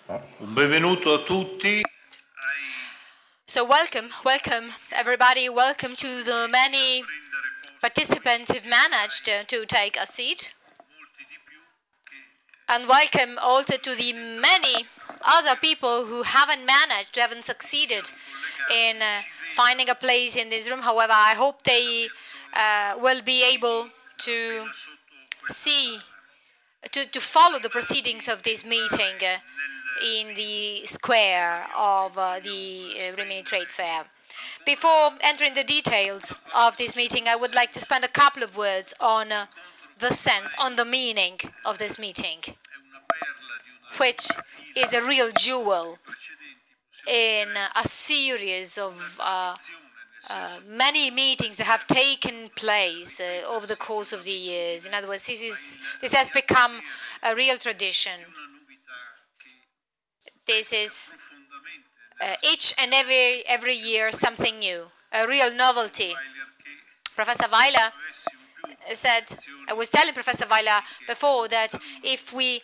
Benvenuto a tutti. So welcome everybody, welcome to the many participants who've managed to take a seat. And welcome also to the many other people who haven't succeeded in finding a place in this room. However, I hope they will be able to follow the proceedings of this meeting in the square of the Rimini Trade Fair. Before entering the details of this meeting, I would like to spend a couple of words on the sense, on the meaning of this meeting, which is a real jewel in a series of many meetings that have taken place over the course of the years. In other words, this has become a real tradition. This is each and every year something new, a real novelty. Professor Weiler said, I was telling Professor Weiler before that if we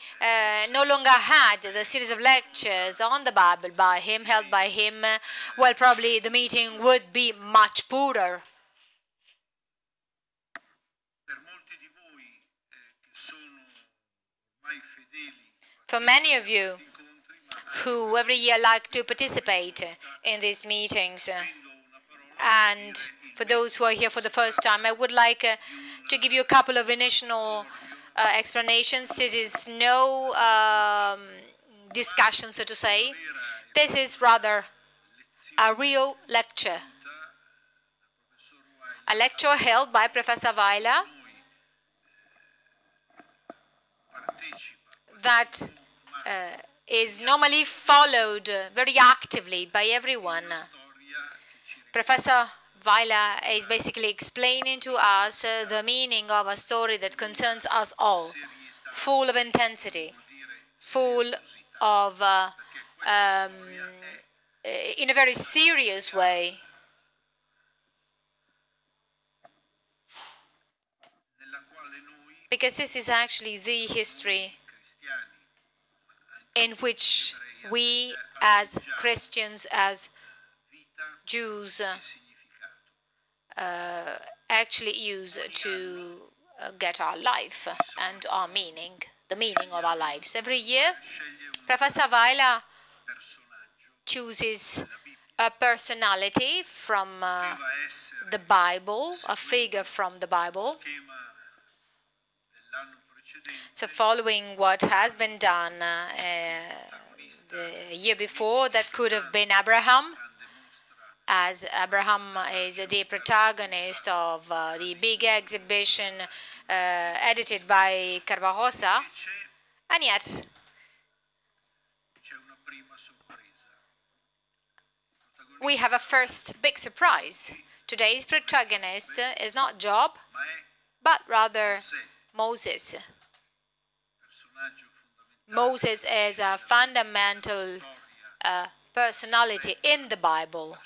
no longer had the series of lectures on the Bible held by him, well, probably the meeting would be much poorer. For many of you who every year like to participate in these meetings, and for those who are here for the first time, I would like to give you a couple of initial explanations. It is no discussion, so to say. This is rather a real lecture. A lecture held by Professor Weiler that is normally followed very actively by everyone. Professor Weiler is basically explaining to us the meaning of a story that concerns us all, full of intensity, full of, in a very serious way. Because this is actually the history in which we as Christians, as Jews, actually use to get our life and our meaning, the meaning of our lives. Every year, Professor Weiler chooses a personality from the Bible, a figure from the Bible. So following what has been done the year before, that could have been Abraham, as Abraham is the protagonist of the big exhibition edited by Carvajosa, and yet we have a first big surprise. Today's protagonist is not Job, but rather Moses. Moses is a fundamental personality in the Bible,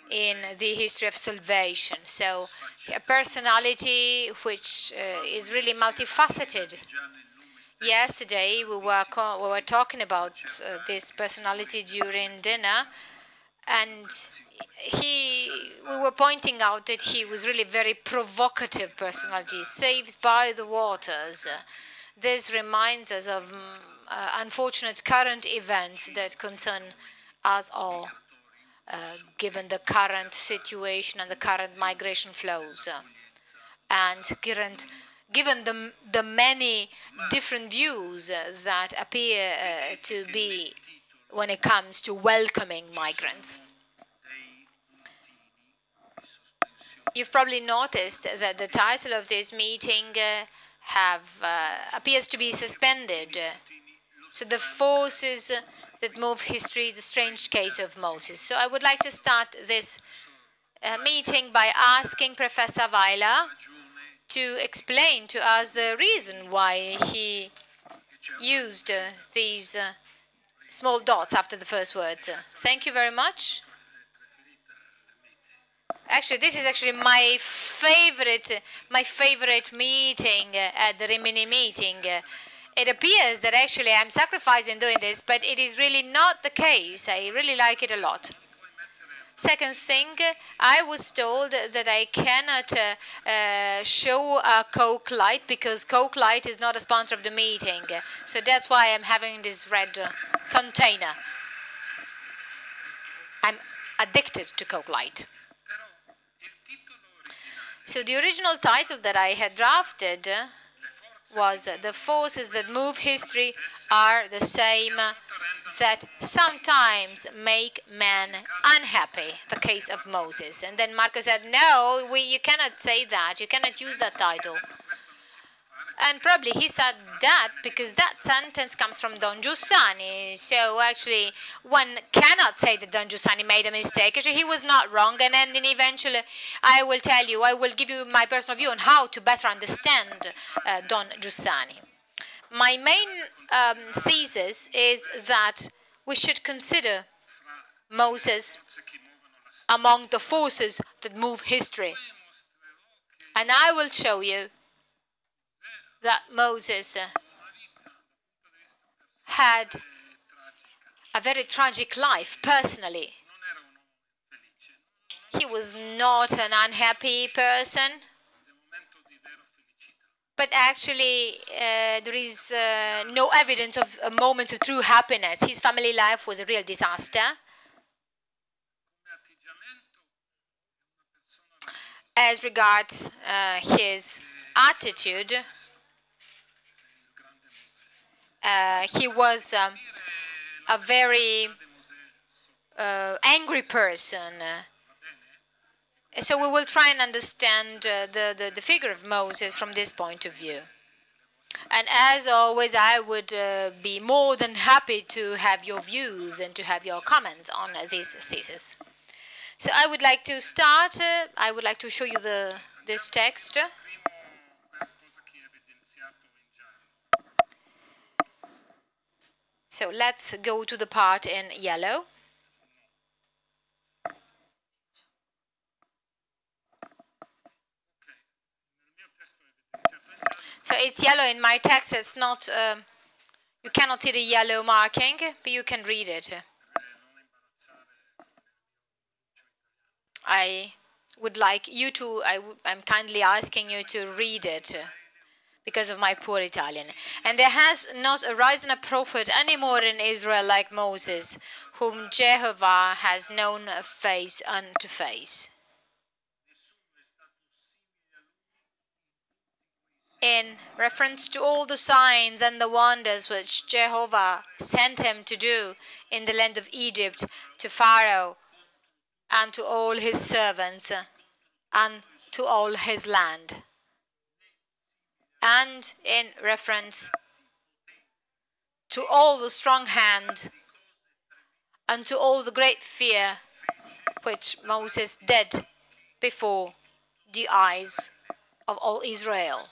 in the history of salvation. So a personality which is really multifaceted. Yesterday we were talking about this personality during dinner, and we were pointing out that he was really very provocative personality, saved by the waters. This reminds us of unfortunate current events that concern us all, given the current situation and the current migration flows, and given the many different views that appear to be when it comes to welcoming migrants. You've probably noticed that the title of this meeting appears to be suspended. So the forces that move history, the strange case of Moses. So I would like to start this meeting by asking Professor Weiler to explain to us the reason why he used these small dots after the first words. Thank you very much. Actually, this is actually my favorite meeting at the Rimini meeting. It appears that actually I'm sacrificing doing this, but it is really not the case. I really like it a lot. Second thing, I was told that I cannot show a Coke Light because Coke Light is not a sponsor of the meeting. So that's why I'm having this red container. I'm addicted to Coke Light. So the original title that I had drafted was "The forces that move history are the same that sometimes make man unhappy," the case of Moses. And then Marco said, no, you cannot say that, you cannot use that title. And probably he said that because that sentence comes from Don Giussani. So actually, one cannot say that Don Giussani made a mistake. Actually, he was not wrong. And then eventually, I will give you my personal view on how to better understand Don Giussani. My main thesis is that we should consider Moses among the forces that move history. And I will show you that Moses had a very tragic life personally. He was not an unhappy person, but actually there is no evidence of a moment of true happiness. His family life was a real disaster. As regards his attitude, he was a very angry person. So we will try and understand the figure of Moses from this point of view. And as always, I would be more than happy to have your views and to have your comments on this thesis. So I would like to start. I would like to show you this text. So let's go to the part in yellow. So it's yellow in my text. It's not, you cannot see the yellow marking, but you can read it. I would like you to, I'm kindly asking you to read it because of my poor Italian. "And there has not arisen a prophet any more in Israel like Moses, whom Jehovah has known face unto face." In reference to all the signs and the wonders which Jehovah sent him to do in the land of Egypt to Pharaoh and to all his servants and to all his land. And in reference to all the strong hand and to all the great fear which Moses did before the eyes of all Israel.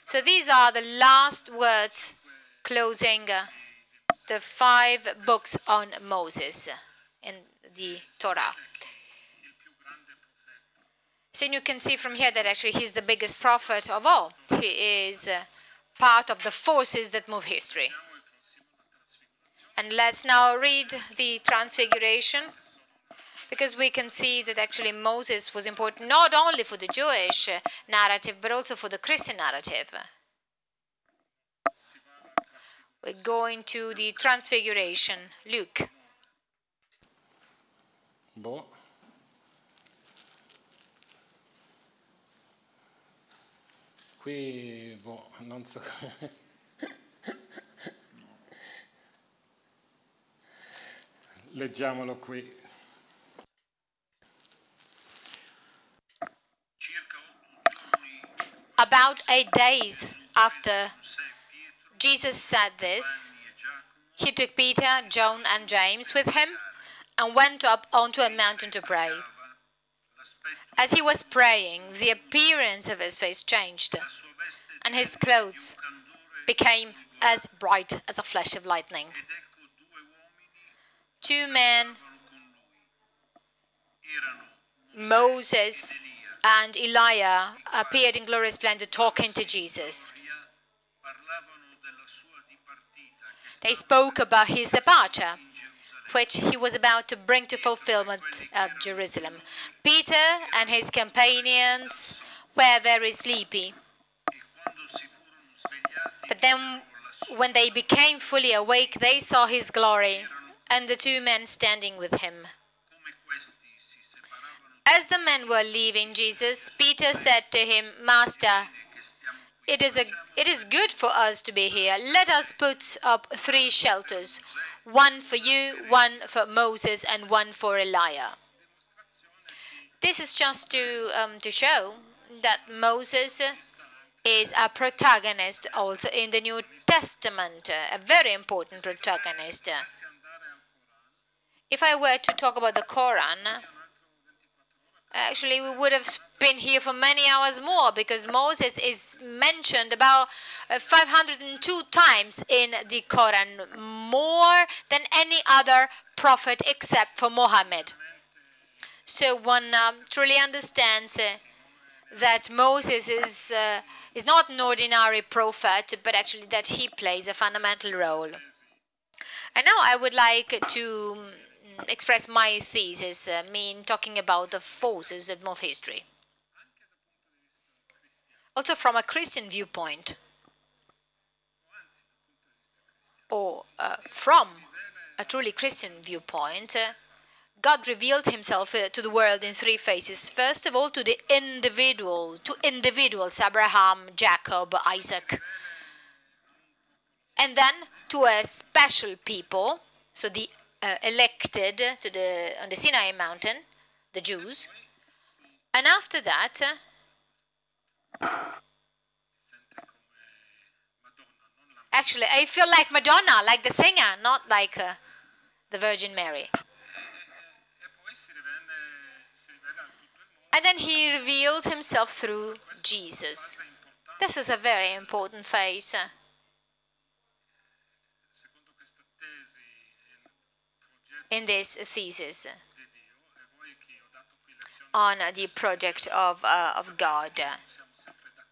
So these are the last words closing the 5 books on Moses in the Torah. So you can see from here that actually he's the biggest prophet of all. He is part of the forces that move history. And let's now read the Transfiguration, because we can see that actually Moses was important not only for the Jewish narrative, but also for the Christian narrative. We're going to the Transfiguration. Luke. Boh. Qui, non so. Leggiamolo qui. About 8 days after Jesus said this, he took Peter, John, and James with him and went up onto a mountain to pray. As he was praying, the appearance of his face changed, and his clothes became as bright as a flash of lightning. 2 men Moses and Elijah appeared in glorious splendor talking to Jesus. They spoke about his departure, which he was about to bring to fulfillment at Jerusalem. Peter and his companions were very sleepy. But then, when they became fully awake, they saw his glory and the two men standing with him. As the men were leaving Jesus, Peter said to him, "Master, it is good for us to be here. Let us put up 3 shelters, one for you, one for Moses, and one for Elijah." This is just to show that Moses is a protagonist also in the New Testament, a very important protagonist. If I were to talk about the Quran, actually we would have been here for many hours more, because Moses is mentioned about 502 times in the Quran, more than any other prophet except for Muhammad. So one truly understands that Moses is not an ordinary prophet, but actually that he plays a fundamental role. And now I would like to express my thesis, talking about the forces that move history. Also from a Christian viewpoint, or from a truly Christian viewpoint, God revealed himself to the world in 3 phases. First of all, to individuals, Abraham, Jacob, Isaac. And then to a special people, so the elected on the Sinai mountain, the Jews. And after that, actually, I feel like Madonna, like the singer, not like the Virgin Mary. And then he revealed himself through Jesus. This is a very important phase. In this thesis on the project of God.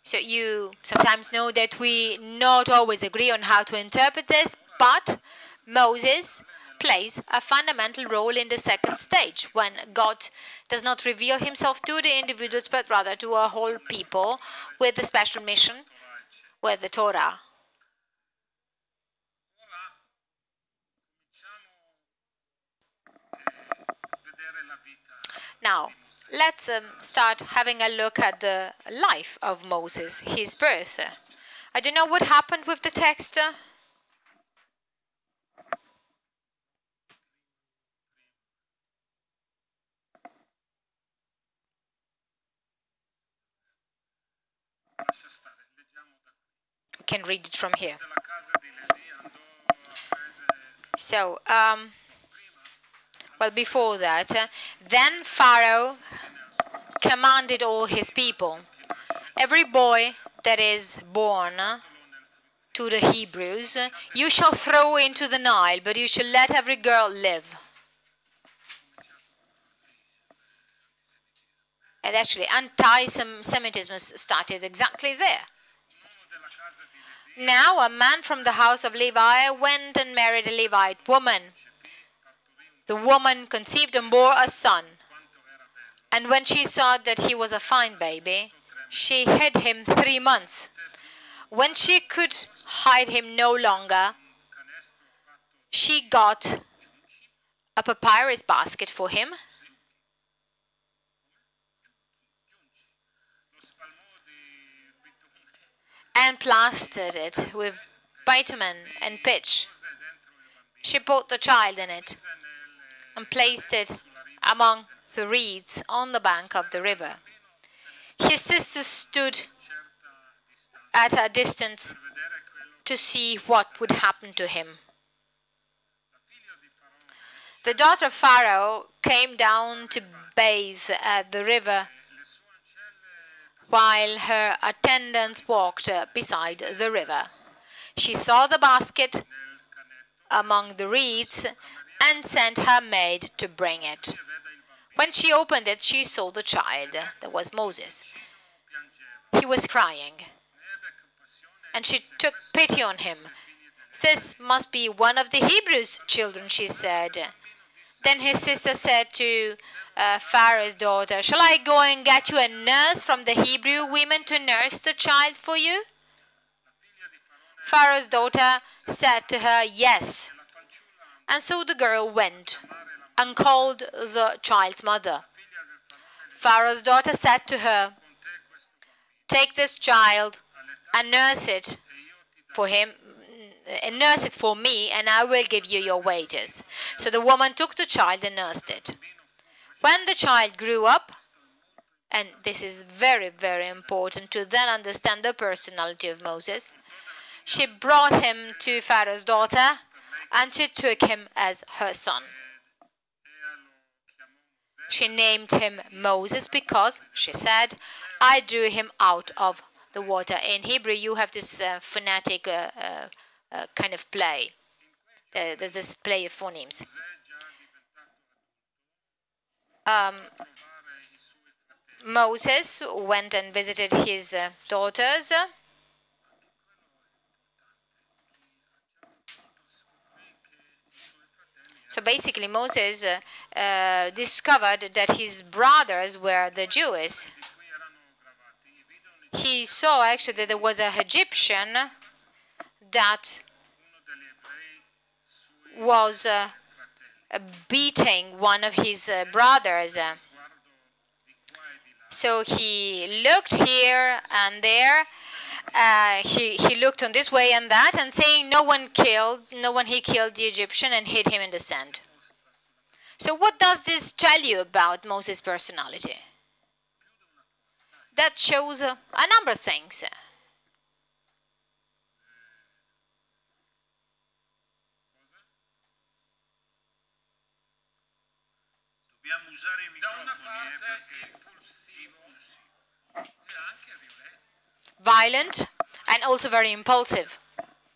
So you sometimes know that we not always agree on how to interpret this, but Moses plays a fundamental role in the second stage, when God does not reveal himself to the individuals, but rather to a whole people with a special mission, with the Torah. Now, let's start having a look at the life of Moses, his birth. I don't know what happened with the text. We can read it from here. So, well, before that, then Pharaoh commanded all his people, "Every boy that is born to the Hebrews, you shall throw into the Nile, but you shall let every girl live." And actually, anti-Semitism started exactly there. Now, a man from the house of Levi went and married a Levite woman. The woman conceived and bore a son. And when she saw that he was a fine baby, she hid him 3 months. When she could hide him no longer, she got a papyrus basket for him and plastered it with bitumen and pitch. She put the child in it and placed it among the reeds on the bank of the river. His sisters stood at a distance to see what would happen to him. The daughter of Pharaoh came down to bathe at the river, while her attendants walked beside the river. She saw the basket among the reeds and sent her maid to bring it. When she opened it, she saw the child. That was Moses. He was crying. And she took pity on him. This must be one of the Hebrews' children, she said. Then his sister said to Pharaoh's daughter, "Shall I go and get you a nurse from the Hebrew women to nurse the child for you?" Pharaoh's daughter said to her, "Yes." And so the girl went and called the child's mother. Pharaoh's daughter said to her, "Take this child and nurse it for him, and nurse it for me, and I will give you your wages." So the woman took the child and nursed it. When the child grew up, and this is very, very important to then understand the personality of Moses, she brought him to Pharaoh's daughter, and she took him as her son. She named him Moses because, she said, "I drew him out of the water." In Hebrew, you have this phonetic kind of play. There's this play of phonemes. Moses went and visited his daughters. So basically, Moses discovered that his brothers were the Jews. He saw actually that there was an Egyptian that was beating one of his brothers. So he looked here and there. He looked on this way and that, and saying, no one he killed the Egyptian and hid him in the sand. So what does this tell you about Moses' personality? That shows a number of things. Violent and also very impulsive,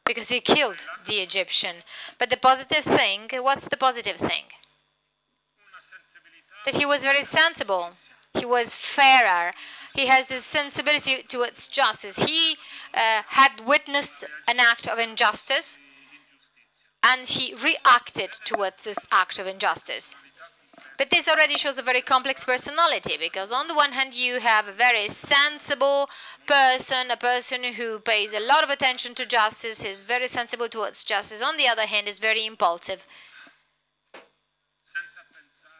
because he killed the Egyptian. But the positive thing, what's the positive thing? That he was very sensible. He was fairer. He has this sensibility towards justice. He had witnessed an act of injustice, and he reacted towards this act of injustice. But this already shows a very complex personality, because on the one hand you have a very sensible person, a person who pays a lot of attention to justice, is very sensible towards justice. On the other hand, is very impulsive.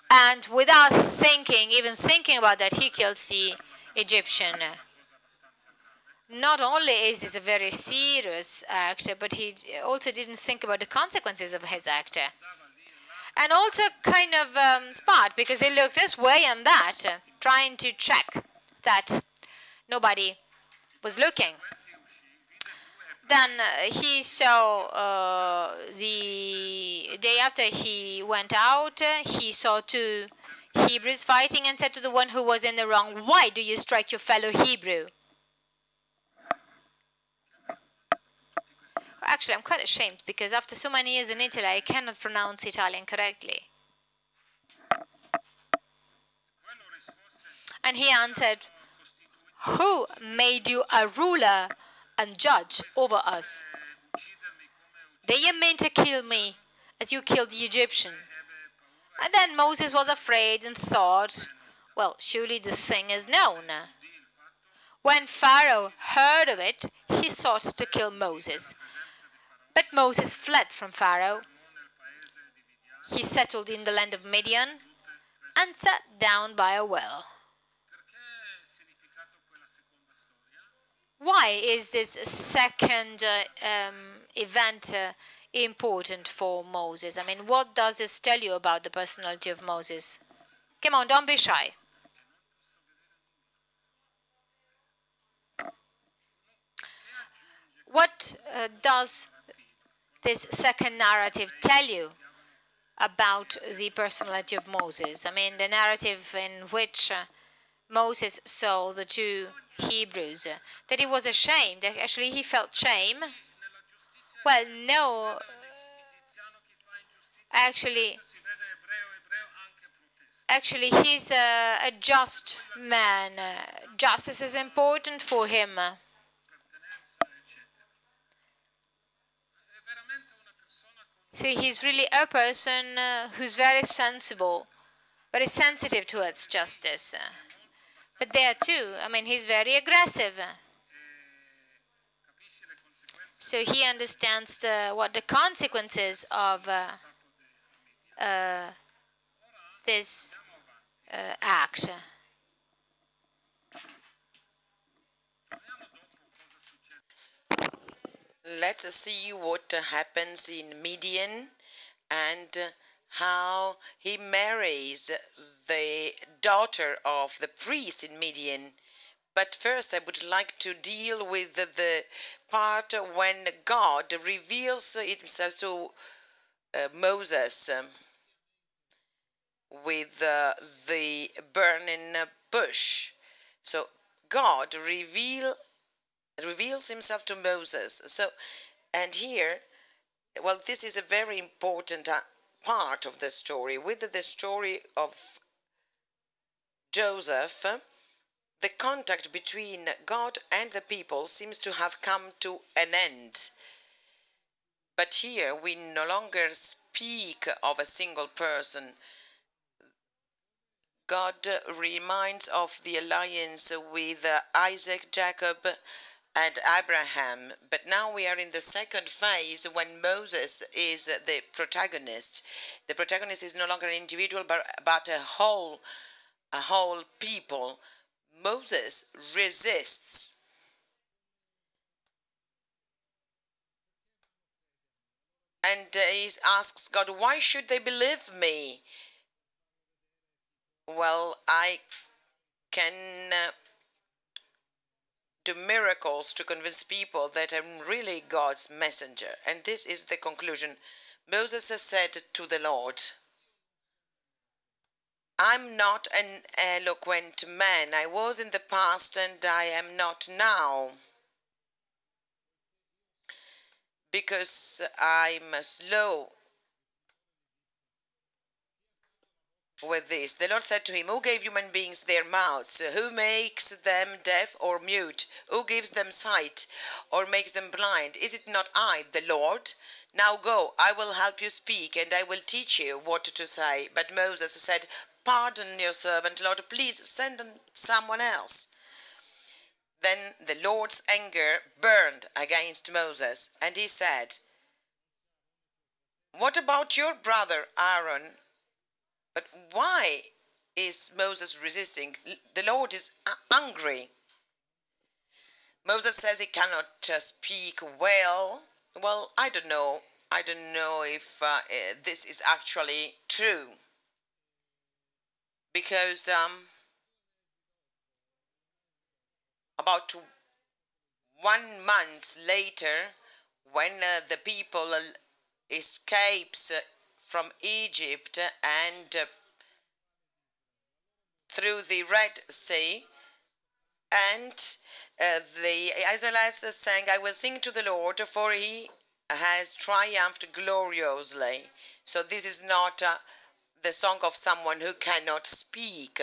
And without thinking, even thinking about that, he kills the Egyptian. Not only is this a very serious act, but he also didn't think about the consequences of his act. And also kind of smart, because he looked this way and that, trying to check that nobody was looking. Then he saw the day after he went out, he saw two Hebrews fighting and said to the one who was in the wrong, "Why do you strike your fellow Hebrew?" Actually, I'm quite ashamed, because after so many years in Italy, I cannot pronounce Italian correctly. And he answered, "Who made you a ruler and judge over us? They meant to kill me as you killed the Egyptian." And then Moses was afraid and thought, well, surely the thing is known. When Pharaoh heard of it, he sought to kill Moses. But Moses fled from Pharaoh. He settled in the land of Midian and sat down by a well. Why is this second event important for Moses? I mean, what does this tell you about the personality of Moses? Come on, don't be shy. What does this second narrative tell you about the personality of Moses? I mean, the narrative in which Moses saw the two Hebrews, that he was ashamed, that actually he felt shame. Well, no, actually, Actually, he's a just man. Justice is important for him. So he's really a person who's very sensible, very sensitive towards justice. But there too, I mean, he's very aggressive. So he understands what the consequences of this act. Let's see what happens in Midian and how he marries the daughter of the priest in Midian. But first, I would like to deal with the part when God reveals himself to Moses with the burning bush. So God reveals himself to Moses. So, and here, well, this is a very important part of the story. With the story of Joseph, the contact between God and the people seems to have come to an end. But here we no longer speak of a single person. God reminds of the alliance with Isaac, Jacob, and Abraham. But now we are in the second phase when Moses is the protagonist. The protagonist is no longer an individual, but a whole people. Moses resists. And he asks God, why should they believe me? Well, I can do miracles to convince people that I'm really God's messenger. And this is the conclusion. Moses has said to the Lord, I'm not an eloquent man. I was in the past and I am not now. Because I'm slow with this. The Lord said to him, who gave human beings their mouths? Who makes them deaf or mute? Who gives them sight or makes them blind? Is it not I, the Lord? Now go, I will help you speak, and I will teach you what to say. But Moses said, pardon your servant, Lord, please send someone else. Then the Lord's anger burned against Moses, and he said, what about your brother Aaron? But why is Moses resisting? The Lord is angry. Moses says he cannot speak well. Well, I don't know. I don't know if this is actually true. Because about 1 month later, when the people escapes from Egypt and through the Red Sea, and the Israelites sang, I will sing to the Lord, for he has triumphed gloriously. So this is not the song of someone who cannot speak.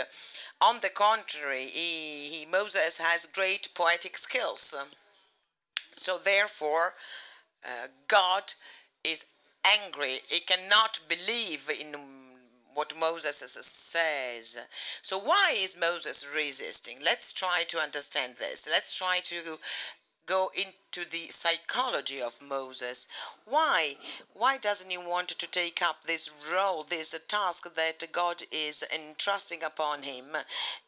On the contrary, Moses has great poetic skills. So therefore, God is angry. He cannot believe in what Moses says. So why is Moses resisting? Let's try to understand this. Let's try to go into the psychology of Moses. Why doesn't he want to take up this role, this task that God is entrusting upon him?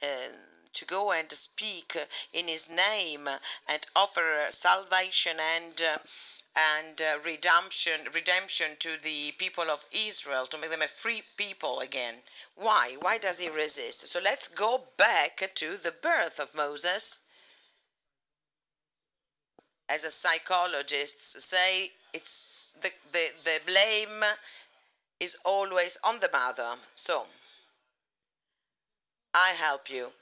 To go and speak in his name and offer salvation and redemption to the people of Israel, to make them a free people again. Why does he resist? So let's go back to the birth of Moses. As a psychologist say, it's the blame is always on the mother. So I help you.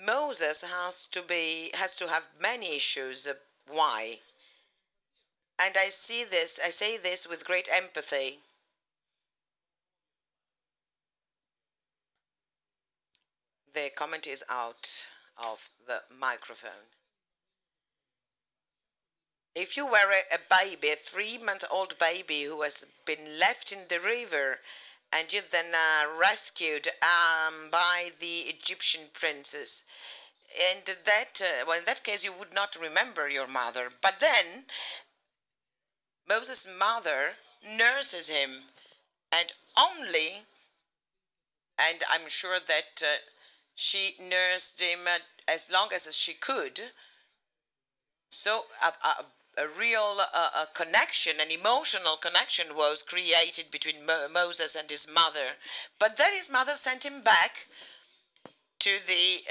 Moses has to have many issues. Why? And I say this with great empathy. The comment is out of the microphone. If you were a baby, a 3-month-old baby who has been left in the river and you then rescued by the Egyptian princess, and that, well, in that case, you would not remember your mother. But then Moses' mother nurses him, and I'm sure that she nursed him as long as she could. So a real connection, an emotional connection was created between Moses and his mother. But then his mother sent him back to the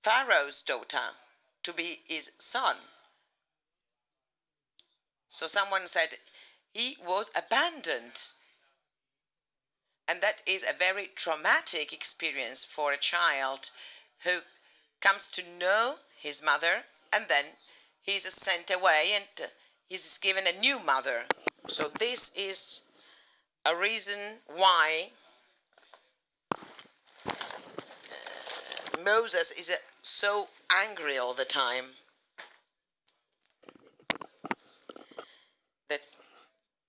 Pharaoh's daughter to be his son. So someone said he was abandoned. And that is a very traumatic experience for a child who comes to know his mother and then he's sent away and he's given a new mother. So this is a reason why Moses is so angry all the time.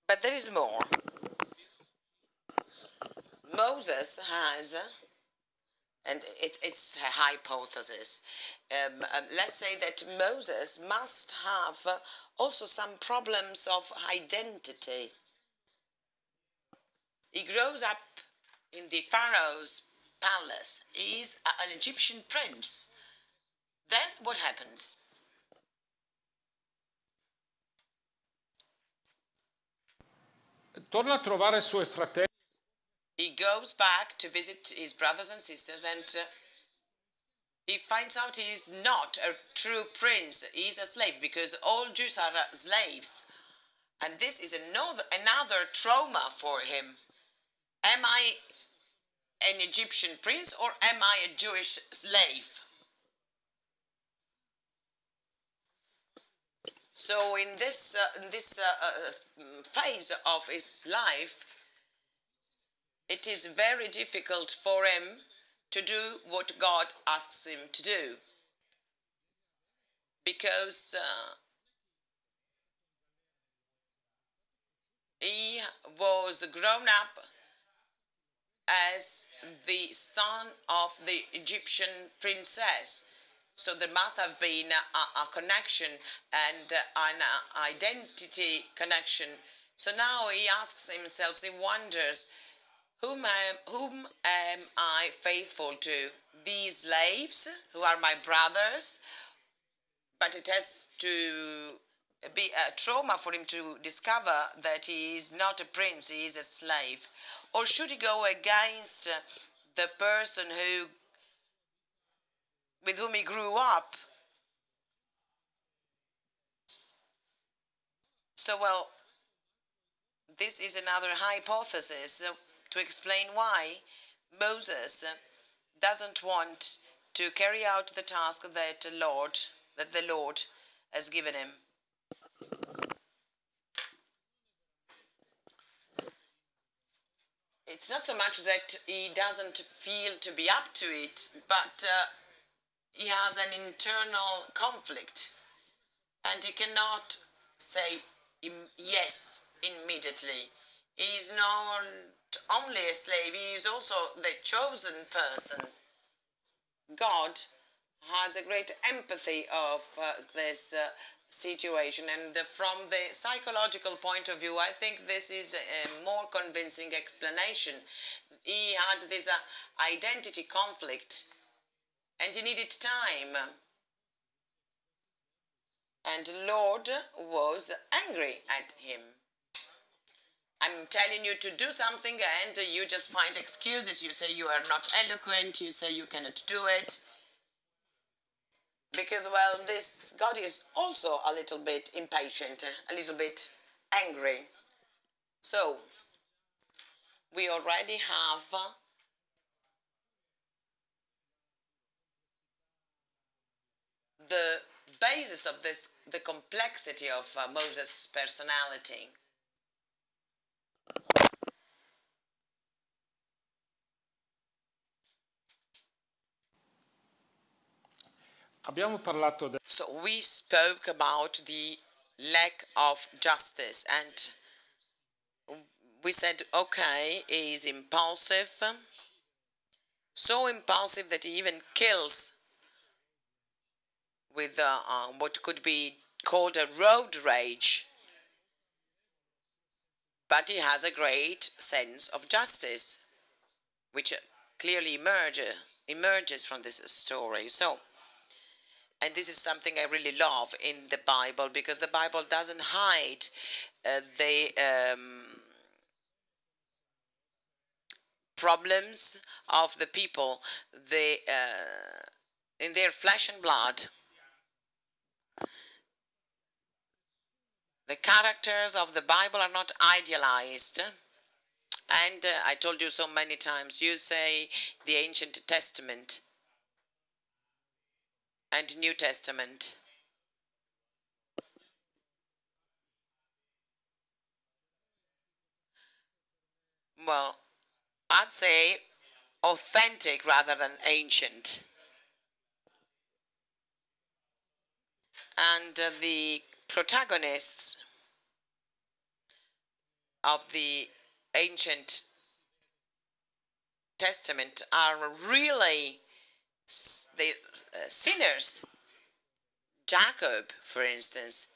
But there is more. Moses has, and it's a hypothesis, let's say that Moses must have also some problems of identity. He grows up in the Pharaoh's palace. He is an Egyptian prince. Then what happens? Torna a trovare i suoi fratelli. He goes back to visit his brothers and sisters and he finds out he is not a true prince. He is a slave because all Jews are slaves. And this is another trauma for him. Am I an Egyptian prince or am I a Jewish slave? So in this phase of his life, it is very difficult for him to do what God asks him to do. Because he was grown up as the son of the Egyptian princess. So there must have been a connection and an identity connection. So now he asks himself, he wonders, whom am I faithful to? These slaves who are my brothers? But it has to be a trauma for him to discover that he is not a prince, he is a slave. Or should he go against the person with whom he grew up? So, well, this is another hypothesis to explain why Moses doesn't want to carry out the task that the Lord has given him. It's not so much that he doesn't feel to be up to it, but he has an internal conflict and he cannot say yes immediately. He is not only a slave, he is also the chosen person. God has a great empathy of this situation, and from the psychological point of view, I think this is a more convincing explanation. He had this identity conflict and he needed time, and the Lord was angry at him. I'm telling you to do something and you just find excuses. You say you are not eloquent, you say you cannot do it. Because, well, this God is also a little bit impatient, a little bit angry. So, we already have the basis of this, the complexity of Moses' personality. Abbiamo parlato So we spoke about the lack of justice, and we said, okay, he is impulsive, so impulsive that he even kills with what could be called a road rage. But he has a great sense of justice, which clearly emerges from this story. So, and this is something I really love in the Bible, because the Bible doesn't hide the problems of the people in their flesh and blood. The characters of the Bible are not idealized. And I told you so many times, you say the Ancient Testament and New Testament. Well, I'd say authentic rather than ancient. And the protagonists of the Ancient Testament are really sinners. Jacob, for instance,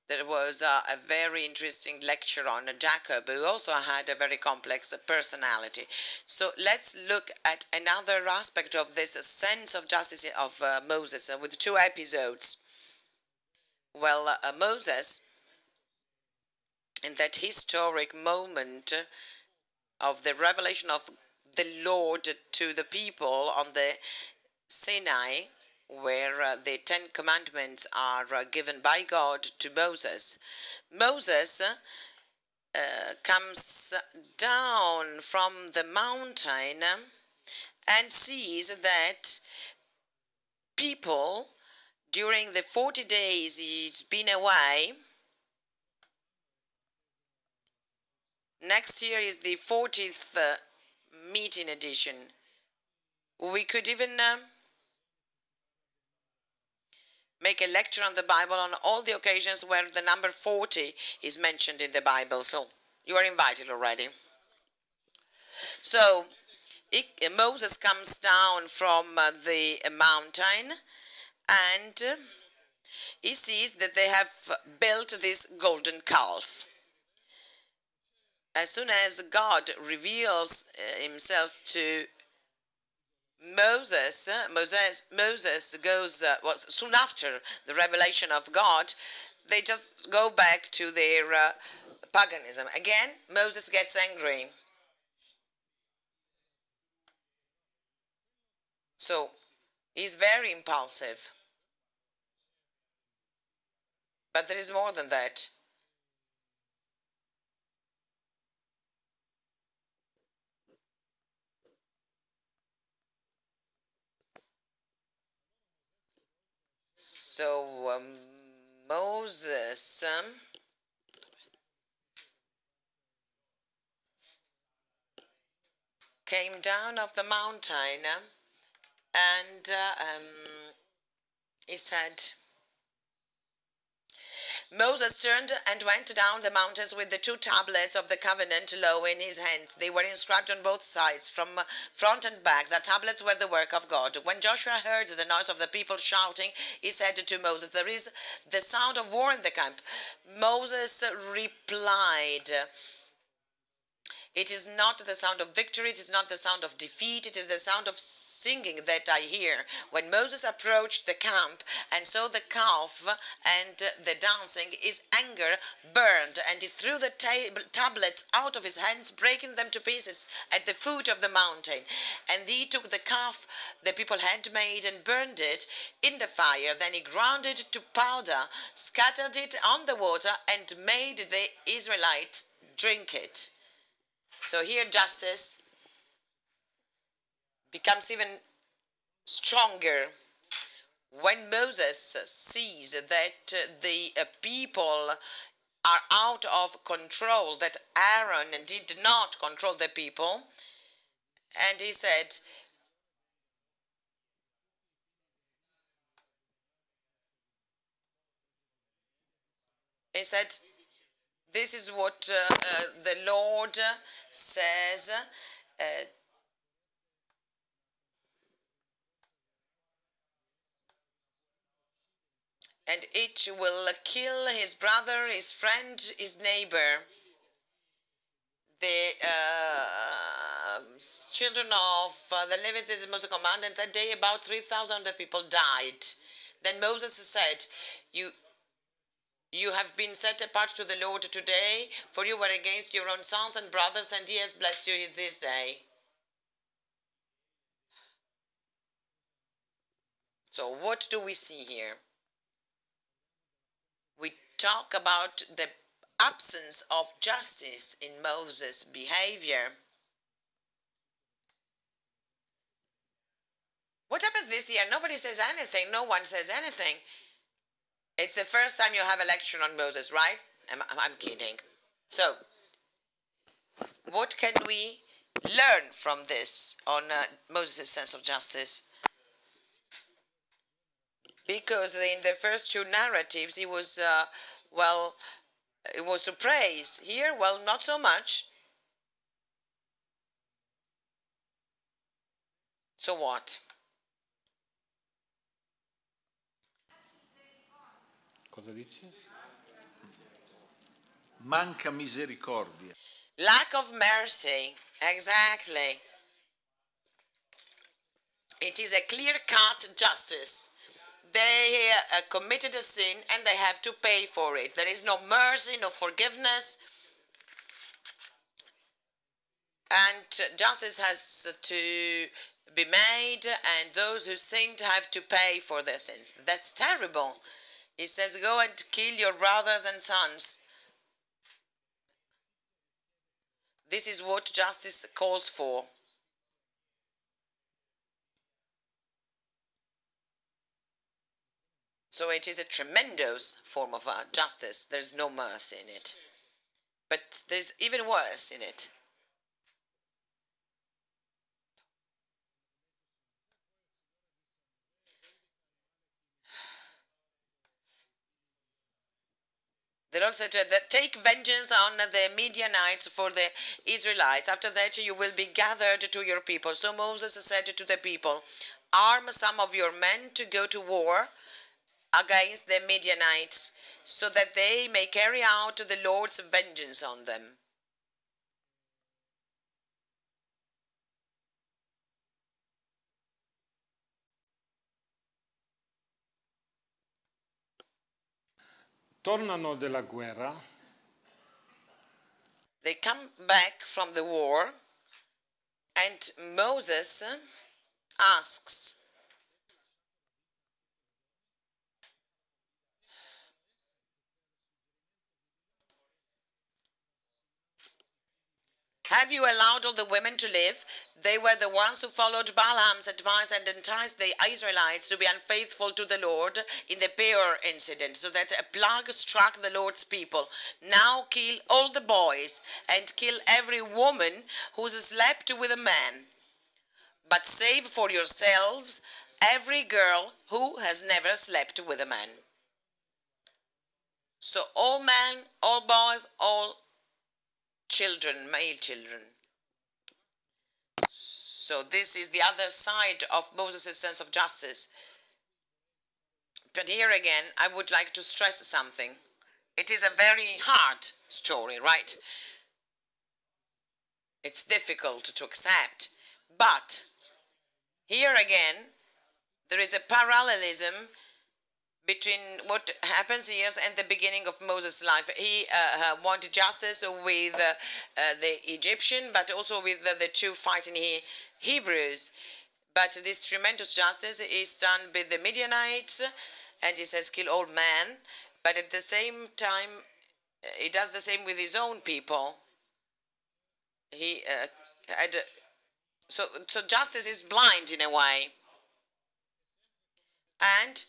there was a very interesting lecture on Jacob, who also had a very complex personality. So let's look at another aspect of this sense of justice of Moses with 2 episodes. Well, Moses, in that historic moment of the revelation of the Lord to the people on the Sinai, where the 10 Commandments are given by God to Moses. Moses comes down from the mountain and sees that people, during the 40 days he's been away, next year is the 40th meeting edition. We could even make a lecture on the Bible on all the occasions where the number 40 is mentioned in the Bible. So you are invited already. So Moses comes down from the mountain, and he sees that they have built this golden calf. As soon as God reveals himself to Moses goes, well, soon after the revelation of God, they just go back to their paganism. Again, Moses gets angry. So, he's very impulsive. But there is more than that. So Moses came down off the mountain, and he said, Moses turned and went down the mountains with the 2 tablets of the covenant law in his hands. They were inscribed on both sides, from front and back. The tablets were the work of God. When Joshua heard the noise of the people shouting, he said to Moses, there is the sound of war in the camp. Moses replied, it is not the sound of victory, it is not the sound of defeat, it is the sound of singing that I hear. When Moses approached the camp and saw the calf and the dancing, his anger burned, and he threw the tablets out of his hands, breaking them to pieces at the foot of the mountain. And he took the calf the people had made and burned it in the fire. Then he ground it to powder, scattered it on the water, and made the Israelites drink it. So here justice becomes even stronger when Moses sees that the people are out of control, that Aaron did not control the people. And he said, He said, this is what the Lord says. And each will kill his brother, his friend, his neighbor. The children of the Levites, the Moses commanded that day about 3,000 people died. Then Moses said, you have been set apart to the Lord today, for you were against your own sons and brothers, and he has blessed you this day. So what do we see here? We talk about the absence of justice in Moses' behavior. What happens this year? Nobody says anything. No one says anything. It's the first time you have a lecture on Moses, right? I'm kidding. So, what can we learn from this on Moses' sense of justice? Because in the first two narratives, he was, it was to praise. Here, well, not so much. So what? Cosa dici? Manca misericordia. Lack of mercy, exactly. It is a clear-cut justice. They committed a sin and they have to pay for it. There is no mercy, no forgiveness. And justice has to be made, and those who sinned have to pay for their sins. That's terrible. He says, go and kill your brothers and sons. This is what justice calls for. So it is a tremendous form of justice. There's no mercy in it. But there's even worse in it. The Lord said that take vengeance on the Midianites for the Israelites. After that you will be gathered to your people. So Moses said to the people, arm some of your men to go to war against the Midianites, so that they may carry out the Lord's vengeance on them. Tornano dalla guerra. They come back from the war, and Moses asks, have you allowed all the women to live? They were the ones who followed Balaam's advice and enticed the Israelites to be unfaithful to the Lord in the Peor incident, so that a plague struck the Lord's people. Now kill all the boys and kill every woman who slept with a man. But save for yourselves every girl who has never slept with a man. So all men, all boys, all children, male children. So this is the other side of Moses' sense of justice. But here again, I would like to stress something. It is a very hard story, right? It's difficult to accept. But here again, there is a parallelism between what happens here and the beginning of Moses' life. He wanted justice with the Egyptian, but also with the two fighting Hebrews. But this tremendous justice is done with the Midianites, and he says, kill all men. But at the same time, he does the same with his own people. He so justice is blind in a way. And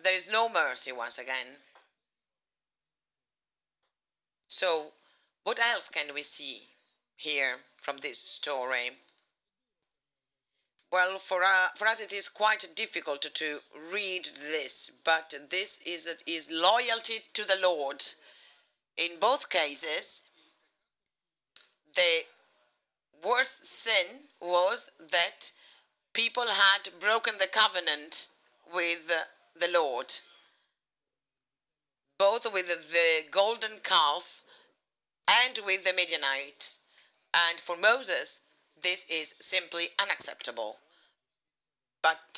there is no mercy once again. So, what else can we see here from this story? Well, for us it is quite difficult to read this, but this is loyalty to the Lord. In both cases, the worst sin was that people had broken the covenant with the Lord, both with the golden calf and with the Midianites. And for Moses, this is simply unacceptable. But,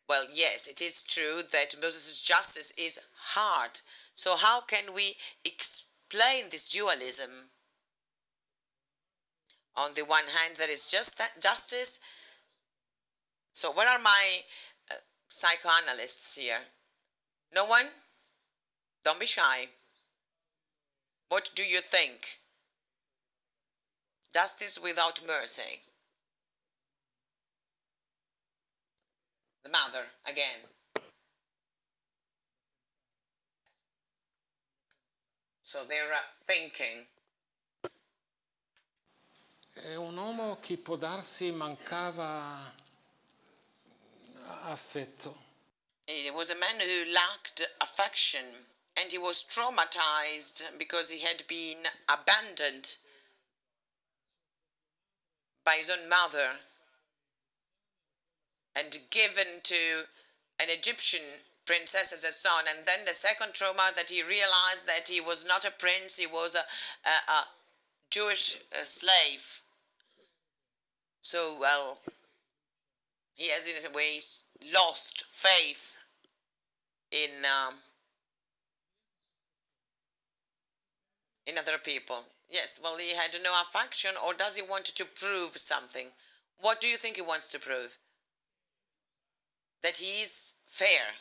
well, yes, it is true that Moses' justice is hard. So how can we explain this dualism? On the one hand, there is just that justice. So where are my psychoanalysts here? No one? Don't be shy. What do you think? Justice without mercy. The mother, again. So they're thinking. È un uomo che può darsi mancava affetto. He was a man who lacked affection, and he was traumatized because he had been abandoned by his own mother and given to an Egyptian princess as a son. And then the second trauma, that he realized that he was not a prince, he was a Jewish slave. So, well, he has in a way lost faith in other people. Yes, well, he had no affection, or does he want to prove something? What do you think he wants to prove? That he is fair.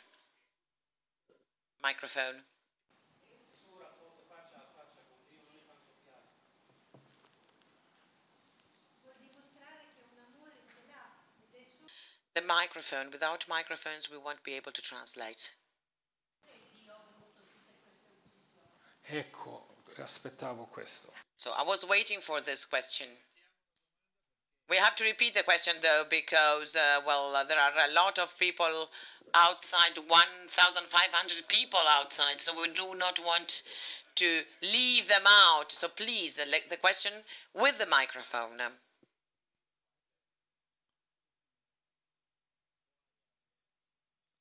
Microphone. The microphone. Without microphones, we won't be able to translate. Ecco, aspettavo questo. So I was waiting for this question. We have to repeat the question, though, because, there are a lot of people outside, 1,500 people outside, so we do not want to leave them out. So please, the question with the microphone.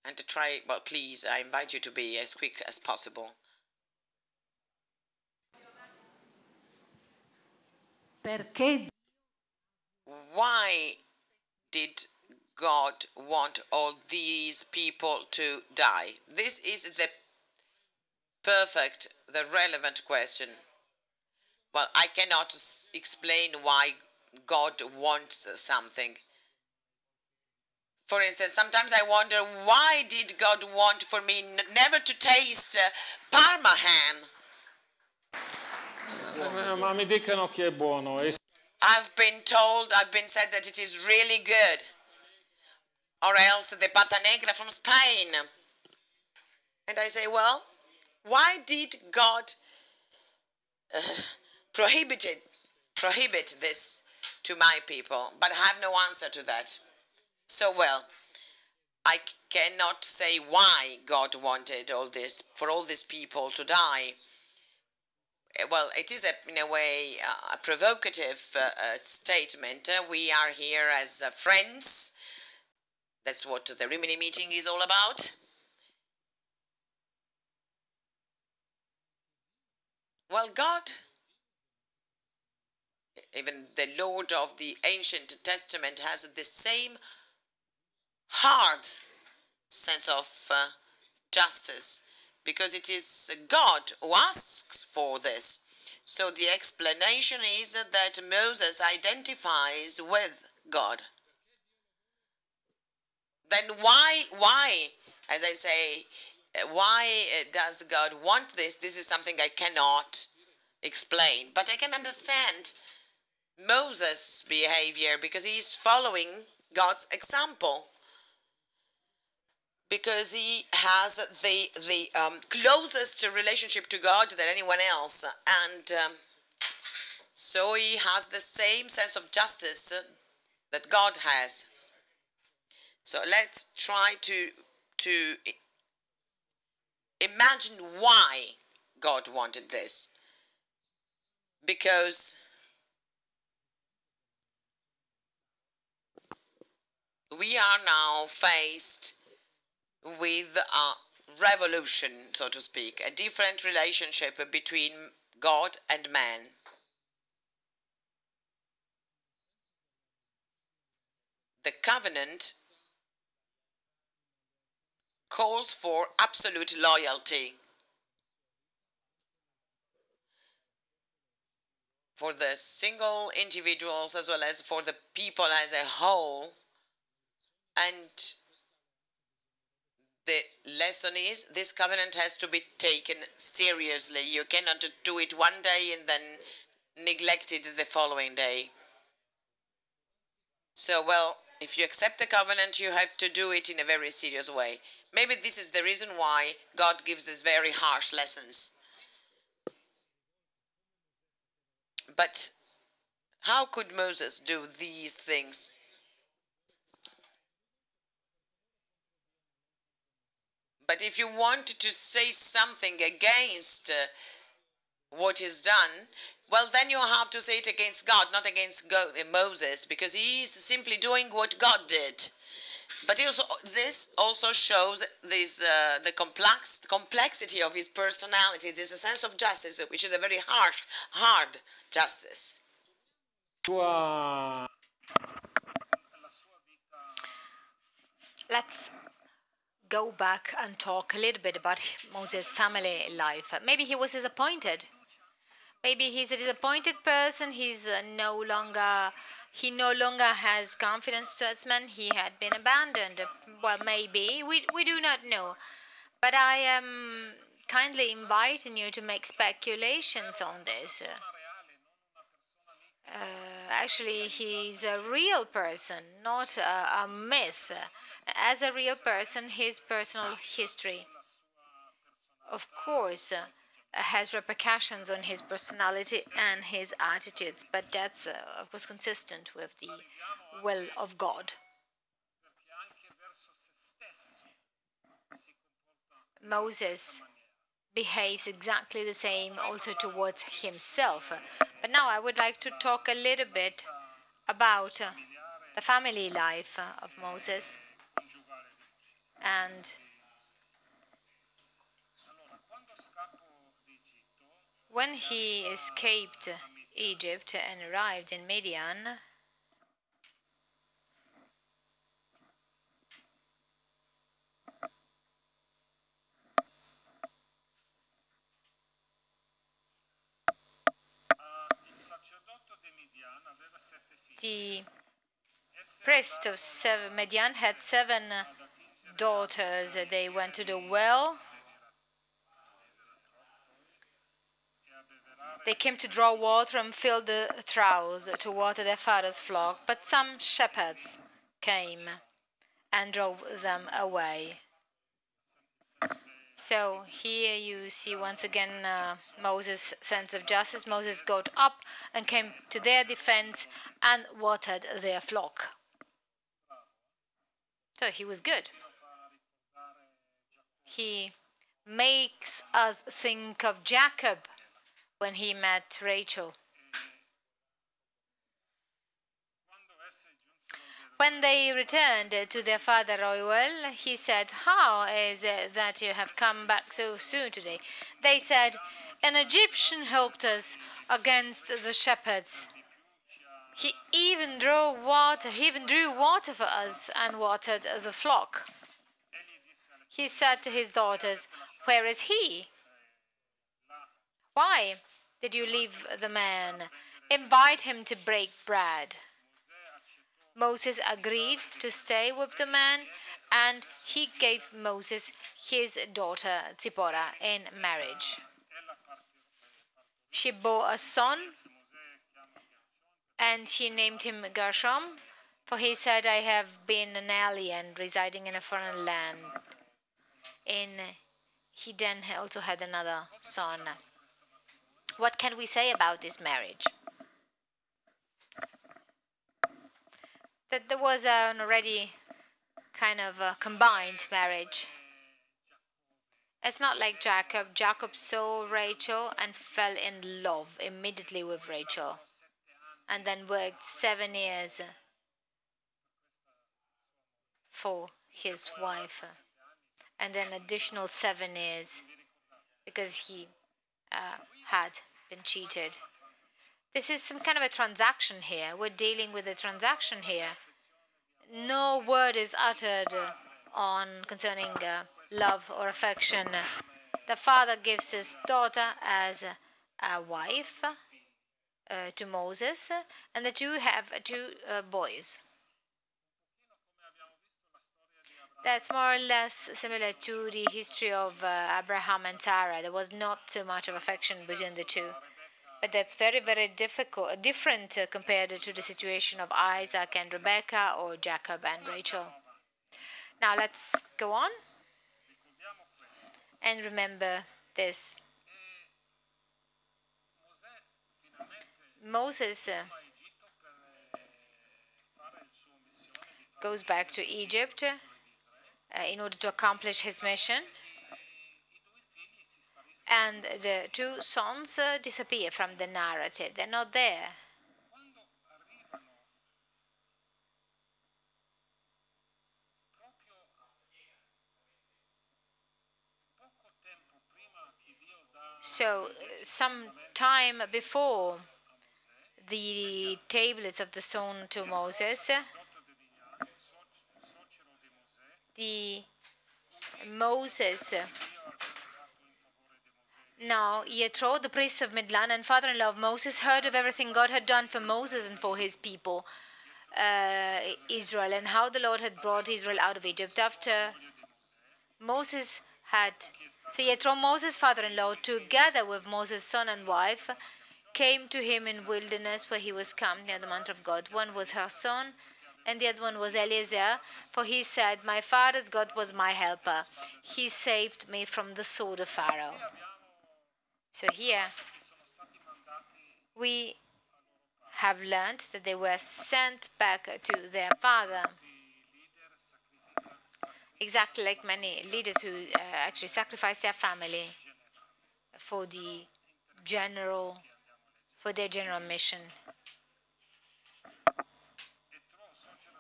And to try, well, please, I invite you to be as quick as possible. Perché? Why did God want all these people to die? This is the perfect, the relevant question. Well, I cannot explain why God wants something. For instance, sometimes I wonder, why did God want for me never to taste Parma ham? Ma mi dicano che è buono. I've been said that it is really good. Or else the pata negra from Spain. And I say, well, why did God prohibit this to my people? But I have no answer to that. So, well, I cannot say why God wanted all this, for all these people to die. Well, it is, in a way, a provocative statement. We are here as friends. That's what the Rimini meeting is all about. Well, God, even the Lord of the Ancient Testament, has the same hard sense of justice, because it is God who asks for this. So the explanation is that Moses identifies with God. Then why, as I say, why does God want this? This is something I cannot explain, but I can understand Moses' behavior, because he is following God's example, because he has the closest relationship to God than anyone else, and so he has the same sense of justice that God has. So let's try to imagine why God wanted this. Because we are now faced with a revolution, so to speak, a different relationship between God and man. The covenant calls for absolute loyalty for the single individuals as well as for the people as a whole. And the lesson is this covenant has to be taken seriously. You cannot do it one day and then neglect it the following day. So, well, if you accept the covenant, you have to do it in a very serious way. Maybe this is the reason why God gives these very harsh lessons. But how could Moses do these things? But if you want to say something against what is done, well, then you have to say it against God, not against Moses, because he is simply doing what God did. But this also shows the complexity of his personality. There's a sense of justice, which is a very hard justice. Let's go back and talk a little bit about Moses' family life. Maybe he was disappointed. Maybe he's a disappointed person. He no longer has confidence towards men. He had been abandoned. Well, maybe. We do not know. But I am kindly inviting you to make speculations on this. Actually, he's a real person, not a myth. As a real person, his personal history, of course, has repercussions on his personality and his attitudes, but that's, of course, consistent with the will of God. Moses behaves exactly the same also towards himself. But now I would like to talk a little bit about the family life of Moses. And when he escaped Egypt and arrived in Midian, the priest of Midian had 7 daughters. They went to the well. They came to draw water and fill the troughs to water their father's flock, but some shepherds came and drove them away. So here you see once again Moses' sense of justice. Moses got up and came to their defense and watered their flock. So he was good. He makes us think of Jacob when he met Rachel. When they returned to their father Reuel, he said, "How is it that you have come back so soon today?" They said, "An Egyptian helped us against the shepherds. He even drew water for us and watered the flock." He said to his daughters, "Where is he? Why did you leave the man? Invite him to break bread." Moses agreed to stay with the man, and he gave Moses his daughter Zipporah in marriage. She bore a son, and he named him Gershom, for he said, "I have been an alien residing in a foreign land." And he then also had another son. What can we say about this marriage? That there was an already kind of a combined marriage. It's not like Jacob. Jacob saw Rachel and fell in love immediately with Rachel, and then worked 7 years for his wife, and then additional 7 years because he had been cheated. This is some kind of a transaction here. We're dealing with a transaction here. No word is uttered on concerning love or affection. The father gives his daughter as a wife to Moses, and the two have 2 boys. That's more or less similar to the history of Abraham and Sarah. There was not too much of affection between the two. But that's very, very different compared to the situation of Isaac and Rebecca or Jacob and Rachel. Now let's go on and remember this. Moses goes back to Egypt in order to accomplish his mission. And the 2 sons disappear from the narrative. They're not there. So, some time before the tablets of the stone to Moses, Now, Jethro, the priest of Milan and father-in-law of Moses, heard of everything God had done for Moses and for his people, Israel, and how the Lord had brought Israel out of Egypt. After Moses had... So Jethro, Moses' father-in-law, together with Moses' son and wife, came to him in wilderness where he was camped near the mountain of God. One was her son, and the other one was Eliezer, for he said, "My father's God was my helper. He saved me from the sword of Pharaoh." So here we have learned that they were sent back to their father, exactly like many leaders who actually sacrifice their family for their general mission.